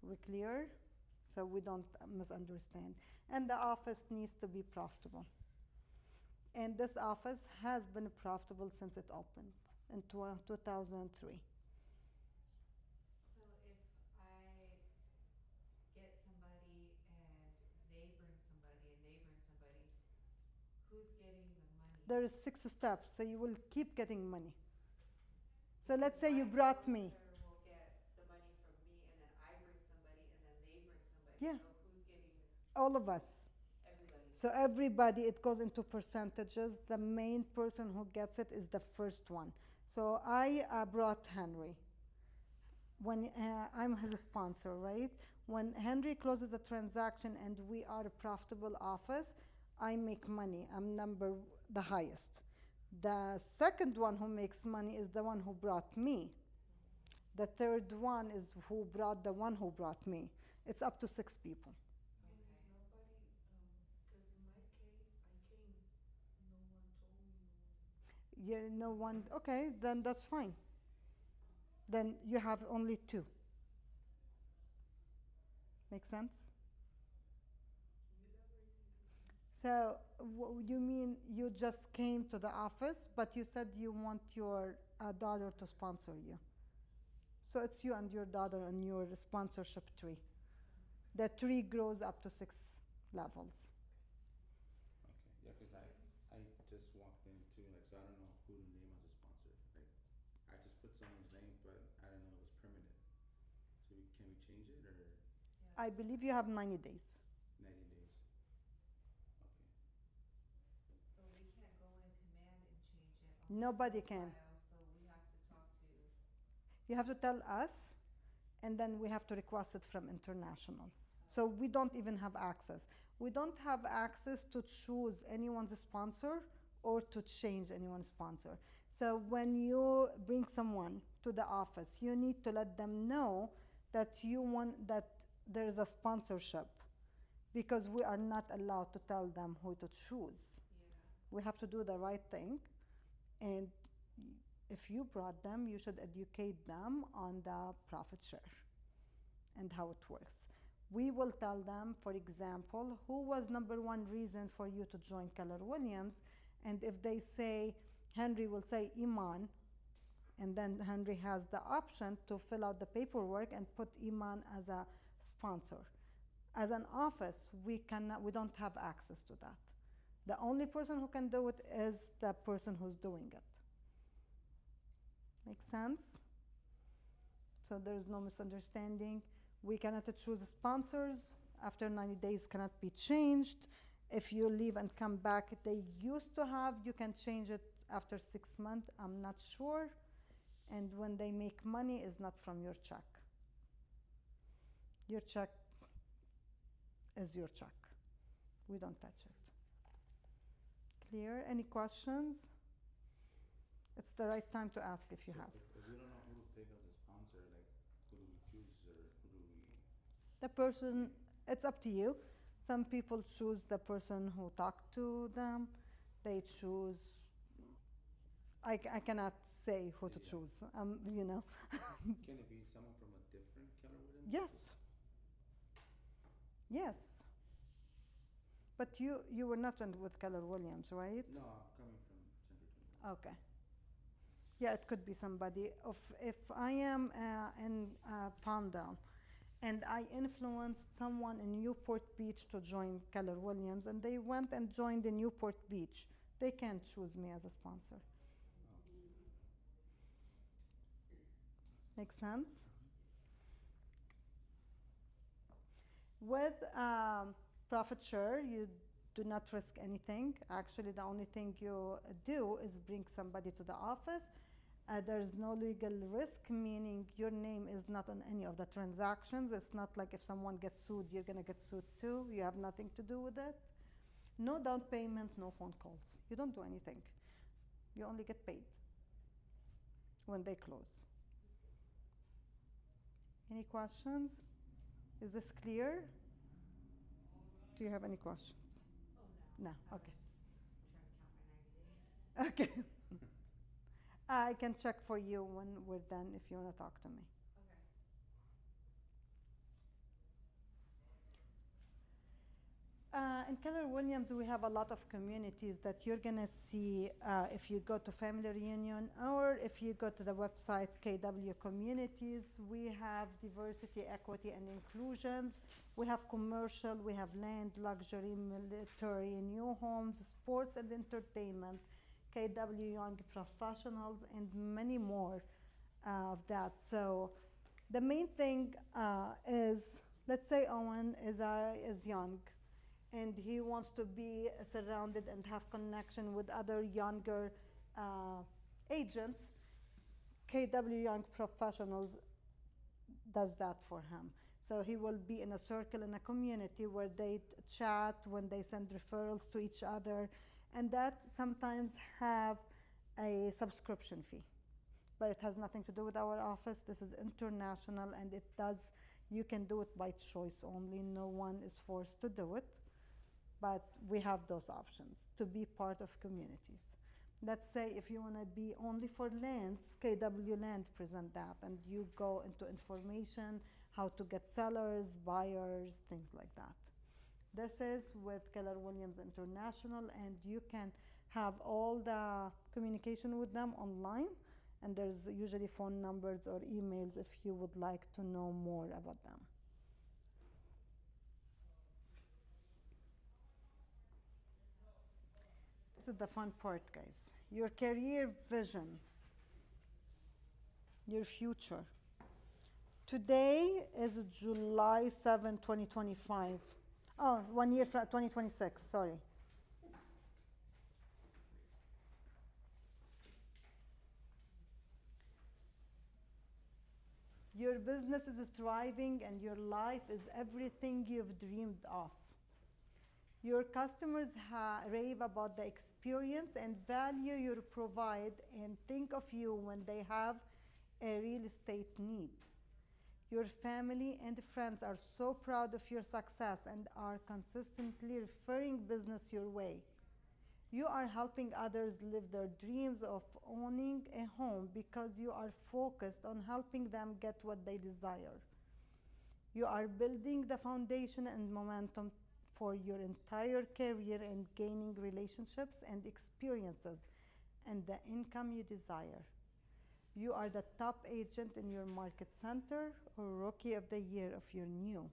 We clear? So we don't misunderstand. And the office needs to be profitable. And this office has been profitable since it opened in 2003. So if I get somebody and they bring somebody and they bring somebody, who's getting the money? There is 6 steps, so you will keep getting money. So let's say you brought me. My sponsor will get the money from me, and then I bring somebody, and then they bring somebody. Yeah. So who's getting? All of us. Everybody. So everybody, it goes into percentages. The main person who gets it is the first one. So I brought Henry. When I'm his sponsor, right? When Henry closes a transaction and we are a profitable office, I make money. I'm the highest. The second one who makes money is the one who brought me. The third one is who brought the one who brought me. It's up to 6 people. And if nobody, because in my case, I came, no one told me, Yeah, no one. Okay, then that's fine. Then you have only 2. Make sense? So you mean you just came to the office, but you said you want your daughter to sponsor you. So it's you and your daughter on your sponsorship tree. The tree grows up to 6 levels. Okay, yeah, because I just walked into, like, so I don't know who to name as a sponsor. Like, I just put someone's name, but I didn't know it was permanent. So can we change it, or I believe you have 90 days. 90 days? Okay. So we can't go in command and change it. Nobody can. So we have to talk to. You have to tell us, and then we have to request it from international. So we don't even have access. We don't have access to choose anyone's sponsor or to change anyone's sponsor. So when you bring someone to the office, you need to let them know that you want that there is a sponsorship, because we are not allowed to tell them who to choose. Yeah. We have to do the right thing, and if you brought them, you should educate them on the profit share and how it works. We will tell them, for example, who was #1 reason for you to join Keller Williams, and if they say, Henry will say Eman, and then Henry has the option to fill out the paperwork and put Eman as a sponsor. As an office, we don't have access to that. The only person who can do it is the person who's doing it. Make sense? So there's no misunderstanding. We cannot choose sponsors. After 90 days cannot be changed. If you leave and come back, they used to have, you can change it after 6 months, I'm not sure. And when they make money, it's not from your check. Your check is your check. We don't touch it. Clear? Any questions? It's the right time to ask if you have. If we don't know who to pick as a sponsor, like, who do we choose, or who do we? The person, it's up to you. Some people choose the person who talked to them. They choose, I cannot say who to choose, you know. Can it be someone from a different Keller Williams? Yes. Yes. But you were not with Keller Williams, right? No, I'm coming from Central 21. Okay. Yeah, it could be somebody. If I am in Palm Down And I influenced someone in Newport Beach to join Keller Williams, and they went and joined in Newport Beach. They can't choose me as a sponsor. Make sense? With profit share, you do not risk anything. Actually, the only thing you do is bring somebody to the office. There's no legal risk, meaning your name is not on any of the transactions. It's not like if someone gets sued, you're going to get sued too. You have nothing to do with it. No down payment, no phone calls. You don't do anything. You only get paid when they close. Any questions? Is this clear? Do you have any questions? Oh, no. No, I okay. was just trying to count my 90 days. Okay. I can check for you when we're done if you want to talk to me. Okay. In Keller Williams, we have a lot of communities that you're going to see if you go to Family Reunion or if you go to the website KW Communities. We have diversity, equity, and inclusions. We have commercial, we have land, luxury, military, new homes, sports and entertainment, KW Young Professionals, and many more of that. So the main thing is, let's say Owen is young and he wants to be surrounded and have connection with other younger agents. KW Young Professionals does that for him. So he will be in a circle in a community where they chat, when they send referrals to each other, and that sometimes have a subscription fee. But it has nothing to do with our office. This is international, and you can do it by choice only. No one is forced to do it. But we have those options to be part of communities. Let's say if you want to be only for lands, KW Land present that, and you go into information, how to get sellers, buyers, things like that. This is with Keller Williams International, and you can have all the communication with them online, and there's usually phone numbers or emails if you would like to know more about them. This is the fun part, guys. Your career vision, your future. Today is July 7, 2025. Oh, 1 year from 2026, sorry. Your business is thriving and your life is everything you've dreamed of. Your customers rave about the experience and value you provide and think of you when they have a real estate need. Your family and friends are so proud of your success and are consistently referring business your way. You are helping others live their dreams of owning a home because you are focused on helping them get what they desire. You are building the foundation and momentum for your entire career and gaining relationships and experiences and the income you desire. You are the top agent in your market center or rookie of the year if you're new.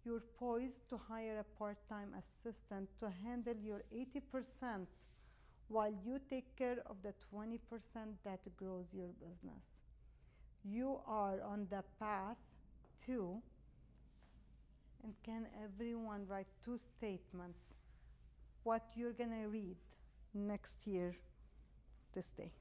You're poised to hire a part-time assistant to handle your 80% while you take care of the 20% that grows your business. You are on the path to, and can everyone write 2 statements what you're going to read next year this day?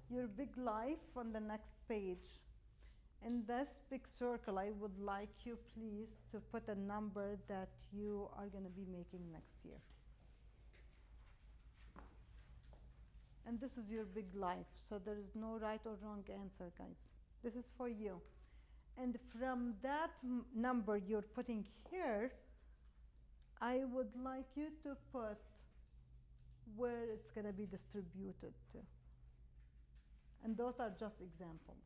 your big life on the next page. In this big circle, I would like you, please, to put a number that you are going to be making next year. And this is your big life, so there is no right or wrong answer, guys. This is for you. And from that number you're putting here, I would like you to put where it's going to be distributed to. And those are just examples.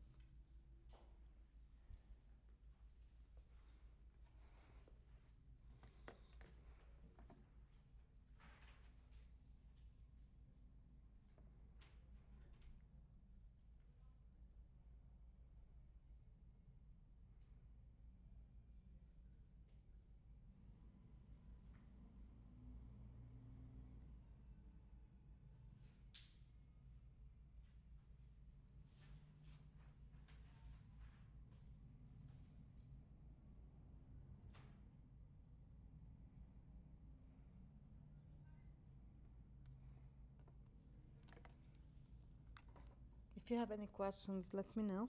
If you have any questions, let me know.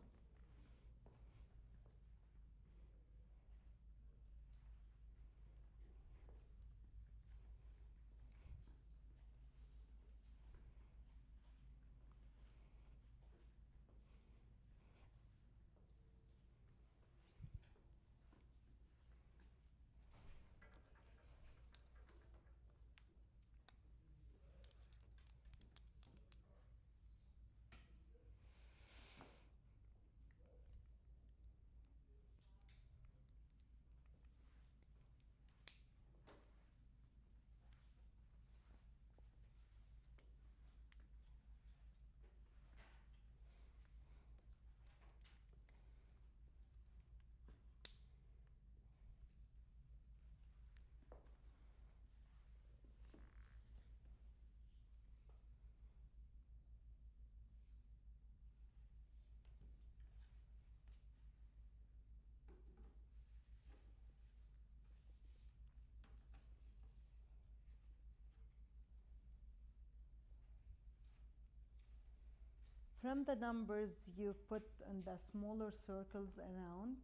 From the numbers you put in the smaller circles around,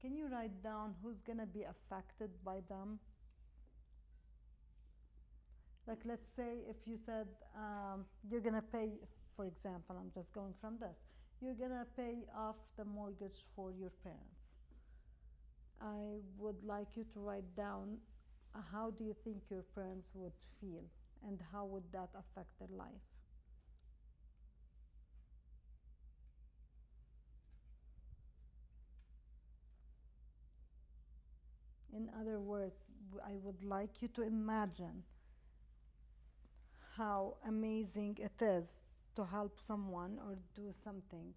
can you write down who's going to be affected by them? Like, let's say if you said you're going to pay, for example, I'm just going from this, you're going to pay off the mortgage for your parents. I would like you to write down how do you think your parents would feel and how would that affect their life. In other words, I would like you to imagine how amazing it is to help someone or do something.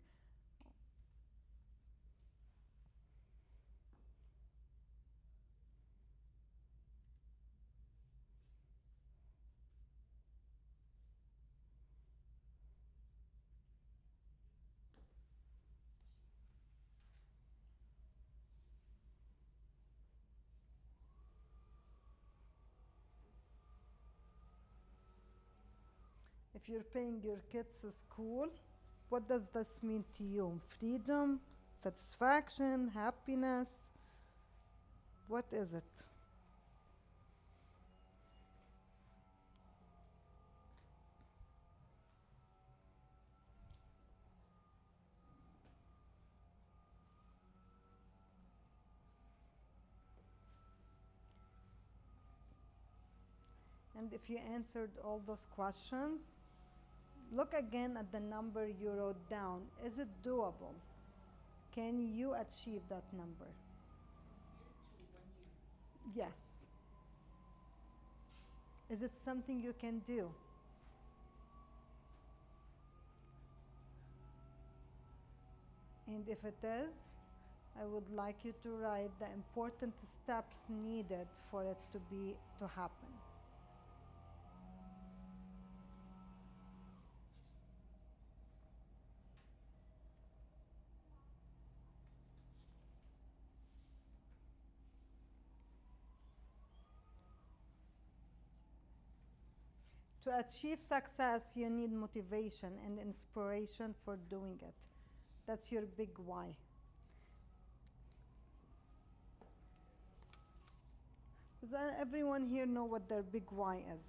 If you're paying your kids' school, what does this mean to you? Freedom, satisfaction, happiness? What is it? And if you answered all those questions, look again at the number you wrote down. Is it doable? Can you achieve that number? Yes. Is it something you can do? And if it is, I would like you to write the important steps needed for it to happen. To to achieve success, you need motivation and inspiration for doing it. That's your big why. Does everyone here know what their big why is?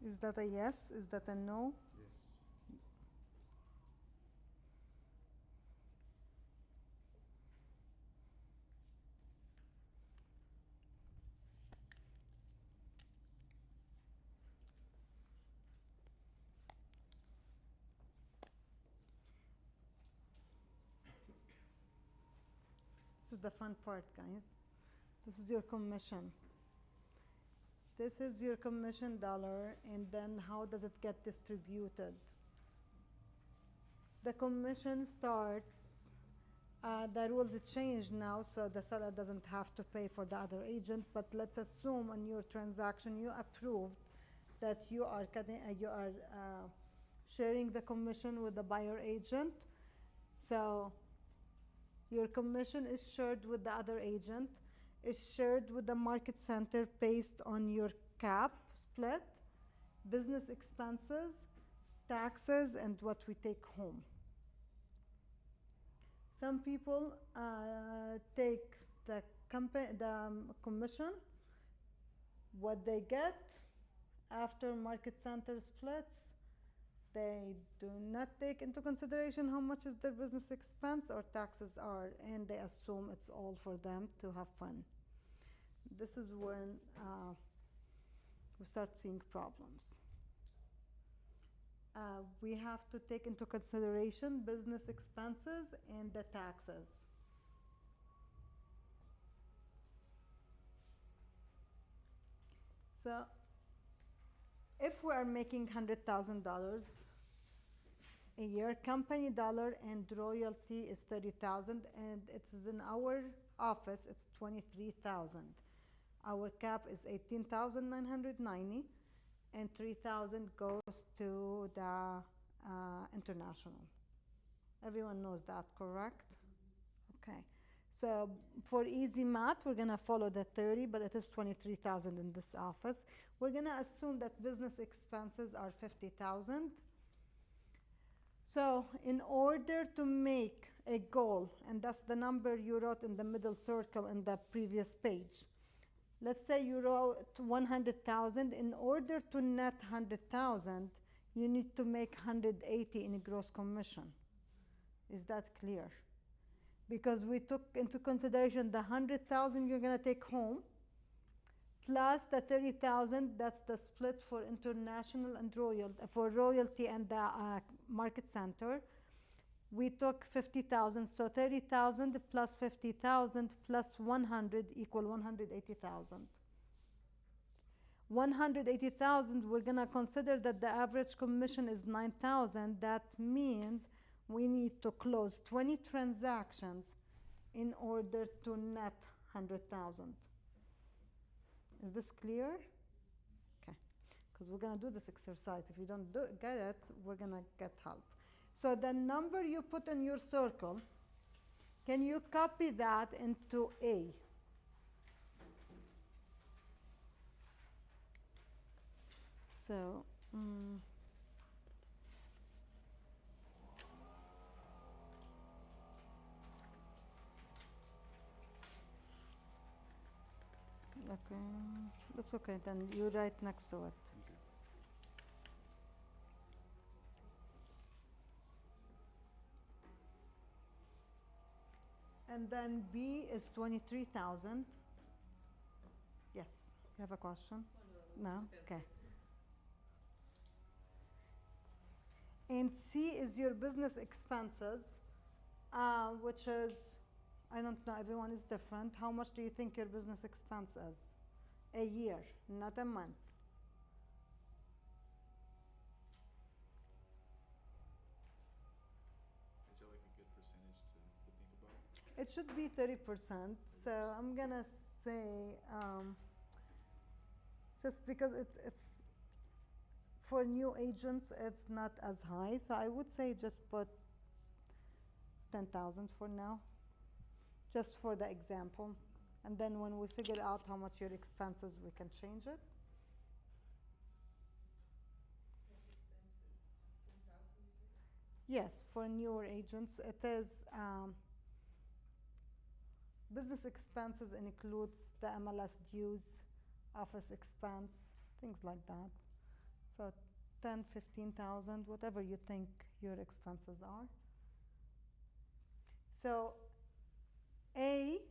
Is that a yes? Is that a no? Yes. This is the fun part, guys. This is your commission. This is your commission dollar, and then how does it get distributed? The commission starts, the rules change now, so the seller doesn't have to pay for the other agent, but let's assume on your transaction you approved that you are sharing the commission with the buyer agent. So your commission is shared with the other agent, is shared with the market center based on your cap split, business expenses, taxes, and what we take home. Some people take the commission, what they get after market center splits. They do not take into consideration how much is their business expense or taxes are, and they assume it's all for them to have fun. This is when we start seeing problems. We have to take into consideration business expenses and the taxes. So if we are making $100,000 a year, company dollar and royalty is $30,000, and it's in our office, it's $23,000. Our cap is $18,990, and $3,000 goes to the international. Everyone knows that, correct? Okay. So for easy math, we're gonna follow the 30, but it is 23,000 in this office. We're gonna assume that business expenses are 50,000. So in order to make a goal, and that's the number you wrote in the middle circle in the previous page. Let's say you wrote 100,000. In order to net 100,000, you need to make 180 in gross commission. Is that clear? Because we took into consideration the 100,000 you're gonna take home, plus the 30,000, that's the split for international and for royalty and the market center. We took 50,000, so 30,000 plus 50,000 plus 100 equal 180,000. 180,000, we're gonna consider that the average commission is 9,000. That means we need to close 20 transactions in order to net 100,000. Is this clear? Okay, because we're gonna do this exercise. If you don't get it, we're gonna get help. So the number you put in your circle, can you copy that into A? So, okay, that's okay, then you write next to it. Okay. And then B is 23,000. Yes, you have a question? No? Okay. And C is your business expenses, which is, I don't know, everyone is different. How much do you think your business expense is? A year, not a month. Is there like a good percentage to think about? It should be 30%. So I'm gonna say, just because it's for new agents, it's not as high. So I would say just put 10,000 for now, just for the example. And then when we figure out how much your expenses, we can change it. Like expenses, 10,000 you said? Yes, for newer agents, it is business expenses includes the MLS dues, office expense, things like that. So 10, 15,000, whatever you think your expenses are. So A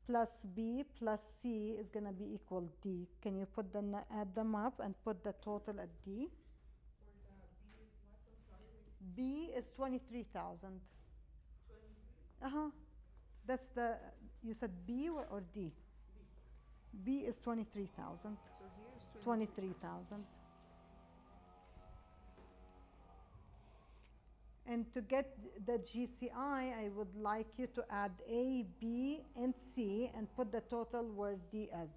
plus B plus C is going to be equal D. Can you add them up and put the total at D? For the B is what, I'm sorry? B is 23,000. 23? Uh-huh. That's you said B or D? B. B is 23,000. So here is 23,000. And to get the GCI, I would like you to add A, B, and C and put the total where D is.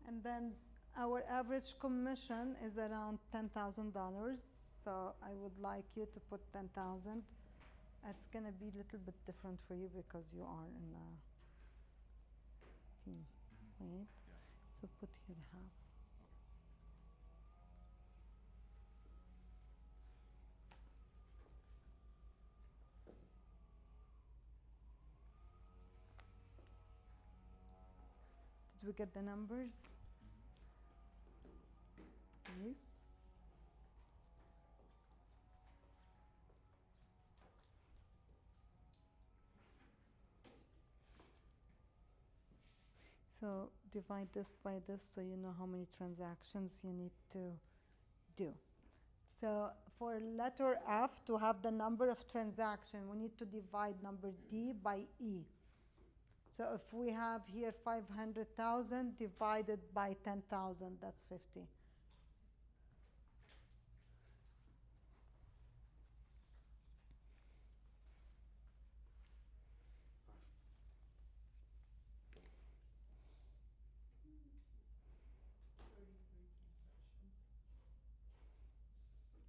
And then our average commission is around $10,000. So I would like you to put 10,000. It's going to be a little bit different for you because you are in a team, right? Yeah. So put here half. Did we get the numbers? Yes. So divide this by this so you know how many transactions you need to do. So for letter F, to have the number of transaction, we need to divide number D by E. So if we have here 500,000 divided by 10,000, that's 50.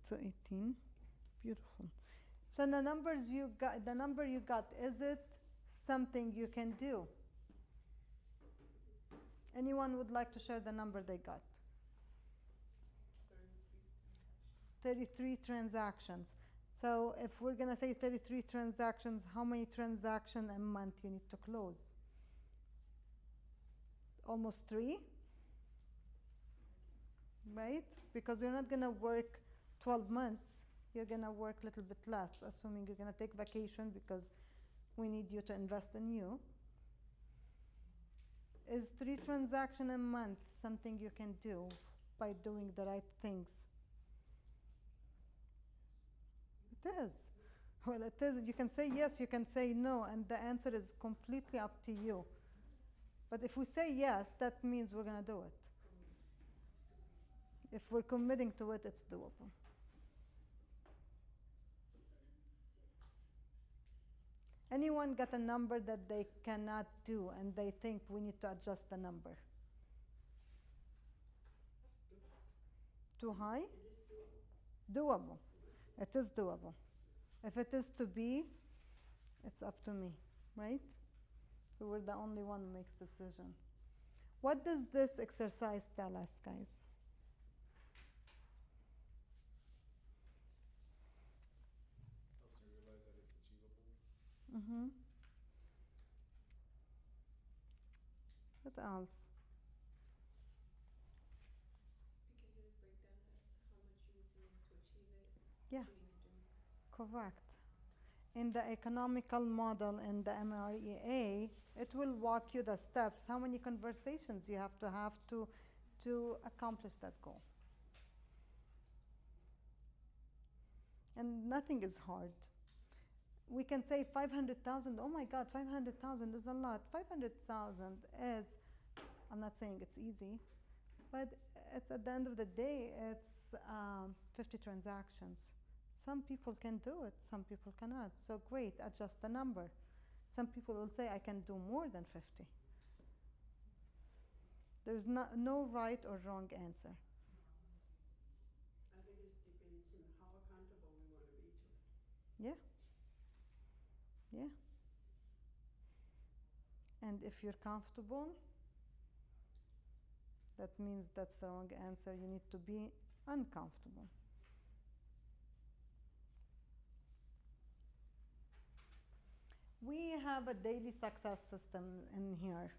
So 18, beautiful. So the number you got, is it something you can do? Anyone would like to share the number they got? 33 transactions. So if we're gonna say 33 transactions, how many transactions a month you need to close? Almost 3, right? Because you're not gonna work 12 months, you're gonna work a little bit less, assuming you're gonna take vacation because we need you to invest in you. Is 3 transactions a month something you can do by doing the right things? It is. Well, it is. You can say yes, you can say no, and the answer is completely up to you. But if we say yes, that means we're gonna do it. If we're committing to it, it's doable. Anyone got a number that they cannot do and they think we need to adjust the number? Too high? It is doable. Doable. It is doable. If it is to be, it's up to me, right? So we're the only one who makes decision. What does this exercise tell us, guys? Helps me realize that it's achievable. Mm-hmm. What else? It gives you a breakdown as to how much you need to make to achieve it. Yeah. What you need to do. Correct. In the economical model in the MREA, it will walk you the steps, how many conversations you have to accomplish that goal. And nothing is hard. We can say 500,000, oh my God, 500,000 is a lot. 500,000 is, I'm not saying it's easy, but it's at the end of the day, it's 50 transactions. Some people can do it, some people cannot. So great, adjust the number. Some people will say, I can do more than 50. There's no right or wrong answer. I think it depends on how accountable we want to be to it. Yeah. Yeah. And if you're comfortable, that means that's the wrong answer. You need to be uncomfortable. We have a daily success system in here,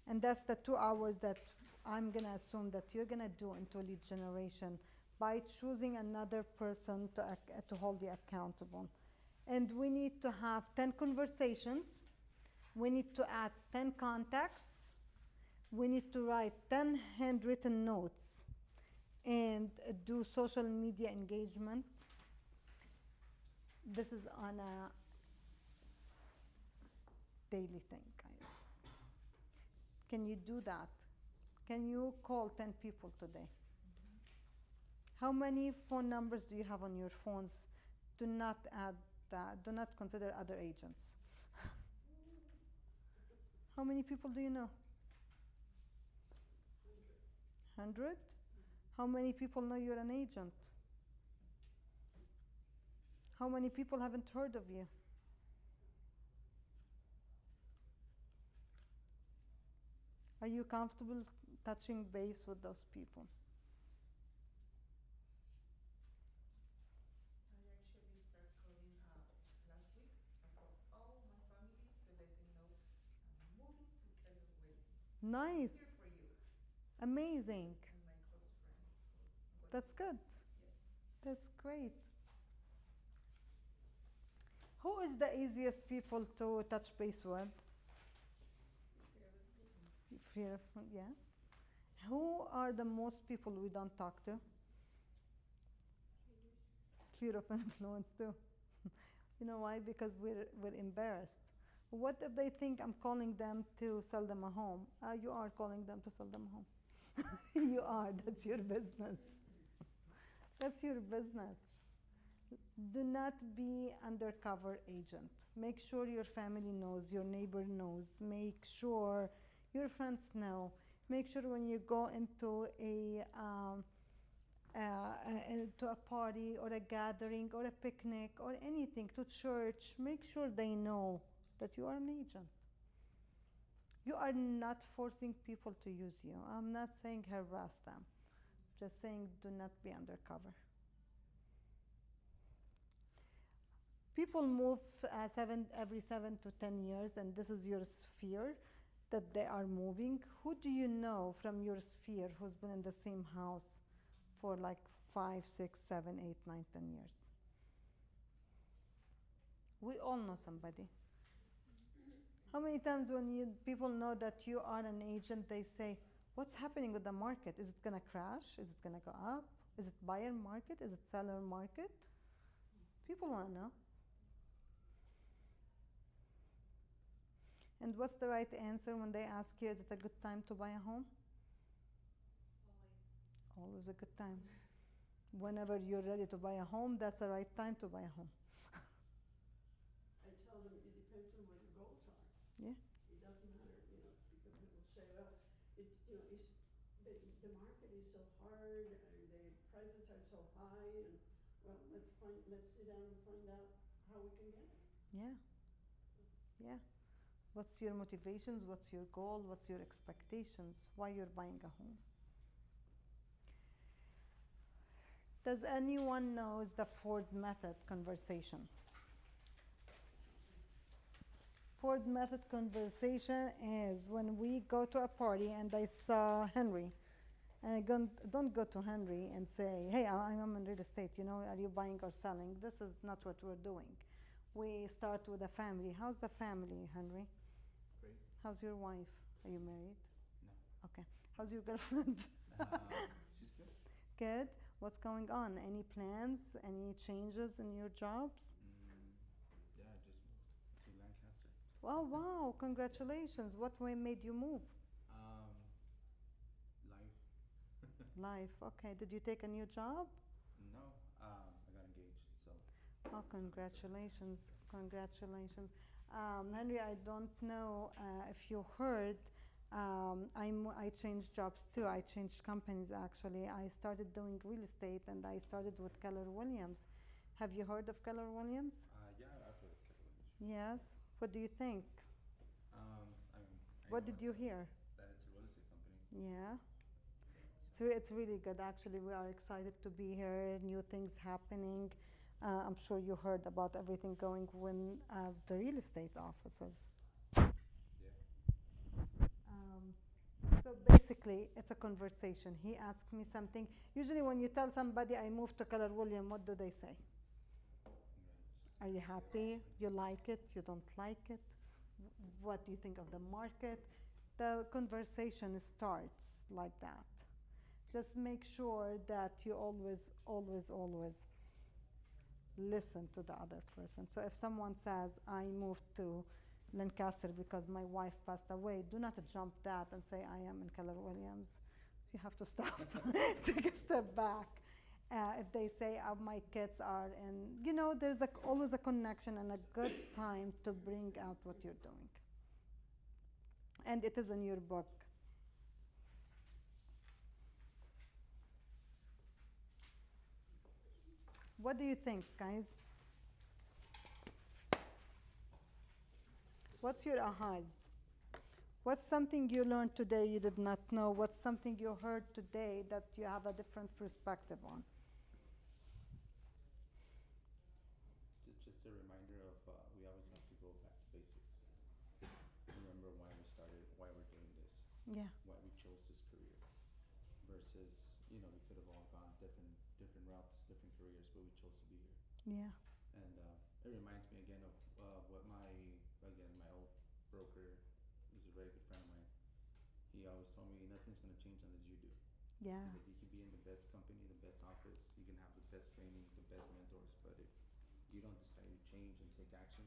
and that's the 2 hours that I'm going to assume that you're going to do into lead generation by choosing another person to hold you accountable. And we need to have 10 conversations. We need to add 10 contacts. We need to write 10 handwritten notes and do social media engagements. This is on a daily thing, guys. Can you do that? Can you call 10 people today? How many phone numbers do you have on your phones? Do not add that. Do not consider other agents. How many people do you know? 100? How many people know you're an agent? How many people haven't heard of you? Are you comfortable touching base with those people? I actually start calling last week. I called all my family to let them know I'm moving to Keller Williams. Nice. I'm here for you. Amazing. And my close friends. So That's good. Yeah. That's great. Who is the easiest people to touch base with? Fear of, yeah. Who are the most people we don't talk to? Sphere of influence too. You know why? Because we're embarrassed. What if they think I'm calling them to sell them a home? You are calling them to sell them a home. You are. That's your business. That's your business. Do not be undercover agent. Make sure your family knows, your neighbor knows. Make sure your friends know. Make sure when you go into into a party or a gathering or a picnic or anything, to church, make sure they know that you are an agent. You are not forcing people to use you. I'm not saying harass them. Just saying do not be undercover. People move every 7 to 10 years, and this is your sphere that they are moving. Who do you know from your sphere who's been in the same house for like 5, 6, 7, 8, 9, 10 years? We all know somebody. How many times when people know that you are an agent, they say, what's happening with the market? Is it going to crash? Is it going to go up? Is it buyer market? Is it seller market? People want to know. And what's the right answer when they ask you, is it a good time to buy a home? Always a good time. Whenever you're ready to buy a home, that's the right time to buy a home. I tell them it depends on what your goals are. Yeah. It doesn't matter, because people say, well, it's the market is so hard, the prices are so high, and well, let's sit down and find out how we can get it. Yeah. Yeah. What's your motivations? What's your goal? What's your expectations? Why you're buying a home? Does anyone knows the Ford method conversation? Ford method conversation is when we go to a party and I saw Henry. And I don't go to Henry and say, hey, I'm in real estate, are you buying or selling? This is not what we're doing. We start with a family. How's the family, Henry? Great. How's your wife? Are you married? No. Okay. How's your girlfriend? She's good. Good. What's going on? Any plans? Any changes in your jobs? Yeah, I just moved to Lancaster. Oh, wow. Congratulations. What way made you move? Life. Life. Okay. Did you take a new job? No, I got engaged, so. Oh, congratulations. Congratulations. Henry, I don't know if you heard, I changed jobs too. I changed companies actually. I started doing real estate and I started with Keller Williams. Have you heard of Keller Williams? Yeah, I've heard of Keller Williams. Yes. What do you think? I mean, What did you hear? that it's a real estate company. Yeah. So It's really good actually. We are excited to be here, new things happening. I'm sure you heard about everything going when the real estate offices. yeah. So basically, it's a conversation. He asked me something. Usually, when you tell somebody I moved to Keller Williams, what do they say? Are you happy? You like it? You don't like it? What do you think of the market? The conversation starts like that. Just make sure that you always, always, always listen to the other person. So if someone says, I moved to Lancaster because my wife passed away, do not jump that and say, I am in Keller Williams. You have to stop, take a step back. If they say, my kids are in, there's always a connection and a good time to bring out what you're doing. And it is in your book. What do you think, guys? What's your ahas? What's something you learned today you did not know? What's something you heard today that you have a different perspective on? It's just a reminder of we always have to go back to basics. Remember why we started, why we're doing this. Yeah. Why we chose this career. Versus, we could have all gone different routes, different careers, but we chose to be here. Yeah. And it reminds me again of what my old broker, who's a very good friend of mine, he always told me nothing's going to change unless you do. Yeah. He's like, you can be in the best company, the best office, you can have the best training, the best mentors, but if you don't decide to change and take action,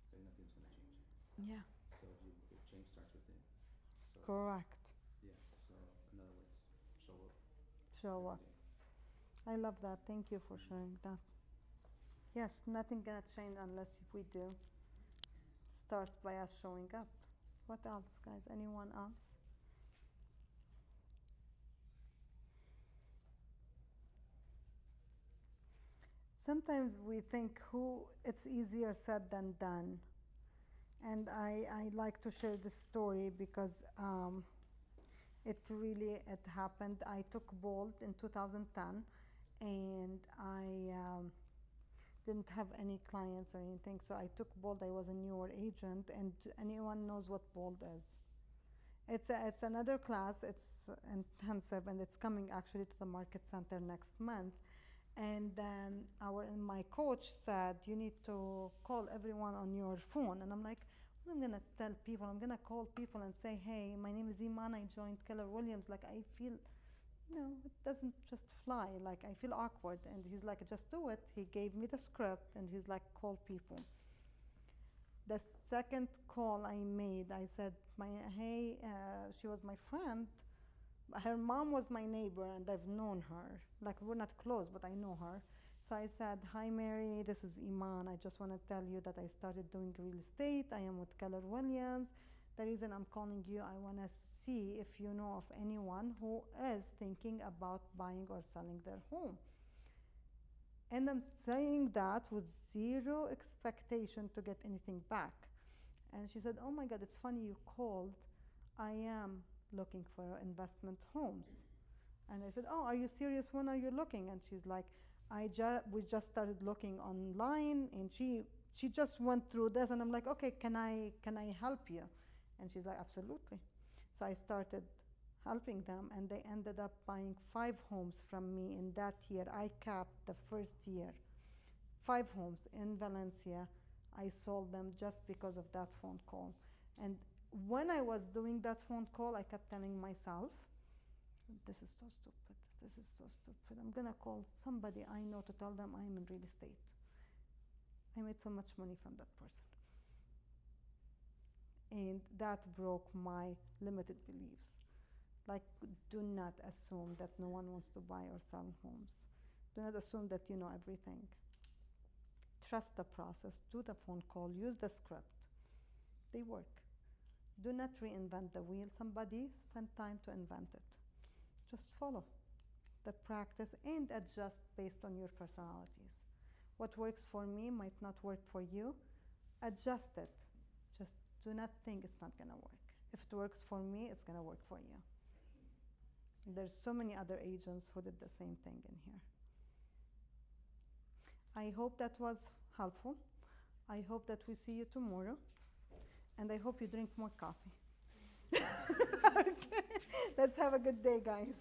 then nothing's going to change. Yeah. So if change starts within. So, correct. Yeah, so in other words, show up. Show up. I love that. Thank you for sharing that. Yes, nothing gonna change unless we do. Start by us showing up. What else, guys? Anyone else? Sometimes we think it's easier said than done. And I like to share this story because it happened. I took Bolt in 2010 and I didn't have any clients or anything. So I took Bolt. I was a newer agent, and anyone knows what Bolt is. It's another class. It's intensive, and it's coming actually to the market center next month. And then my coach said, you need to call everyone on your phone. And I'm like, well, I'm gonna tell people. I'm gonna call people and say, hey, my name is Eman. I joined Keller Williams. Like I feel, it doesn't just fly. Like I feel awkward. And he's like, just do it. He gave me the script, and he's like, call people. The second call I made, I said, hey, she was my friend. Her mom was my neighbor, and I've known her. Like, we're not close, but I know her. So I said, hi, Mary, this is Eman. I just want to tell you that I started doing real estate. I am with Keller Williams. The reason I'm calling you, I want to see if you know of anyone who is thinking about buying or selling their home. And I'm saying that with zero expectation to get anything back. And she said, oh my God, it's funny you called. I am looking for investment homes. And I said, oh, are you serious? When are you looking? And she's like, we just started looking online, and she just went through this. And I'm like, okay, can I help you? And she's like, absolutely. So I started helping them, and they ended up buying 5 homes from me in that year. I capped the first year. 5 homes in Valencia. I sold them just because of that phone call. And when I was doing that phone call, I kept telling myself, this is so stupid. This is so stupid. I'm going to call somebody I know to tell them I'm in real estate. I made so much money from that person. And that broke my limited beliefs. Like, do not assume that no one wants to buy or sell homes. Do not assume that you know everything. Trust the process. Do the phone call. Use the script. They work. Do not reinvent the wheel. Somebody spent time to invent it. Just follow the practice and adjust based on your personalities. What works for me might not work for you. Adjust it. Just do not think it's not going to work. If it works for me, it's going to work for you. There's so many other agents who did the same thing in here. I hope that was helpful. I hope that we see you tomorrow. And I hope you drink more coffee. Okay. Let's have a good day, guys.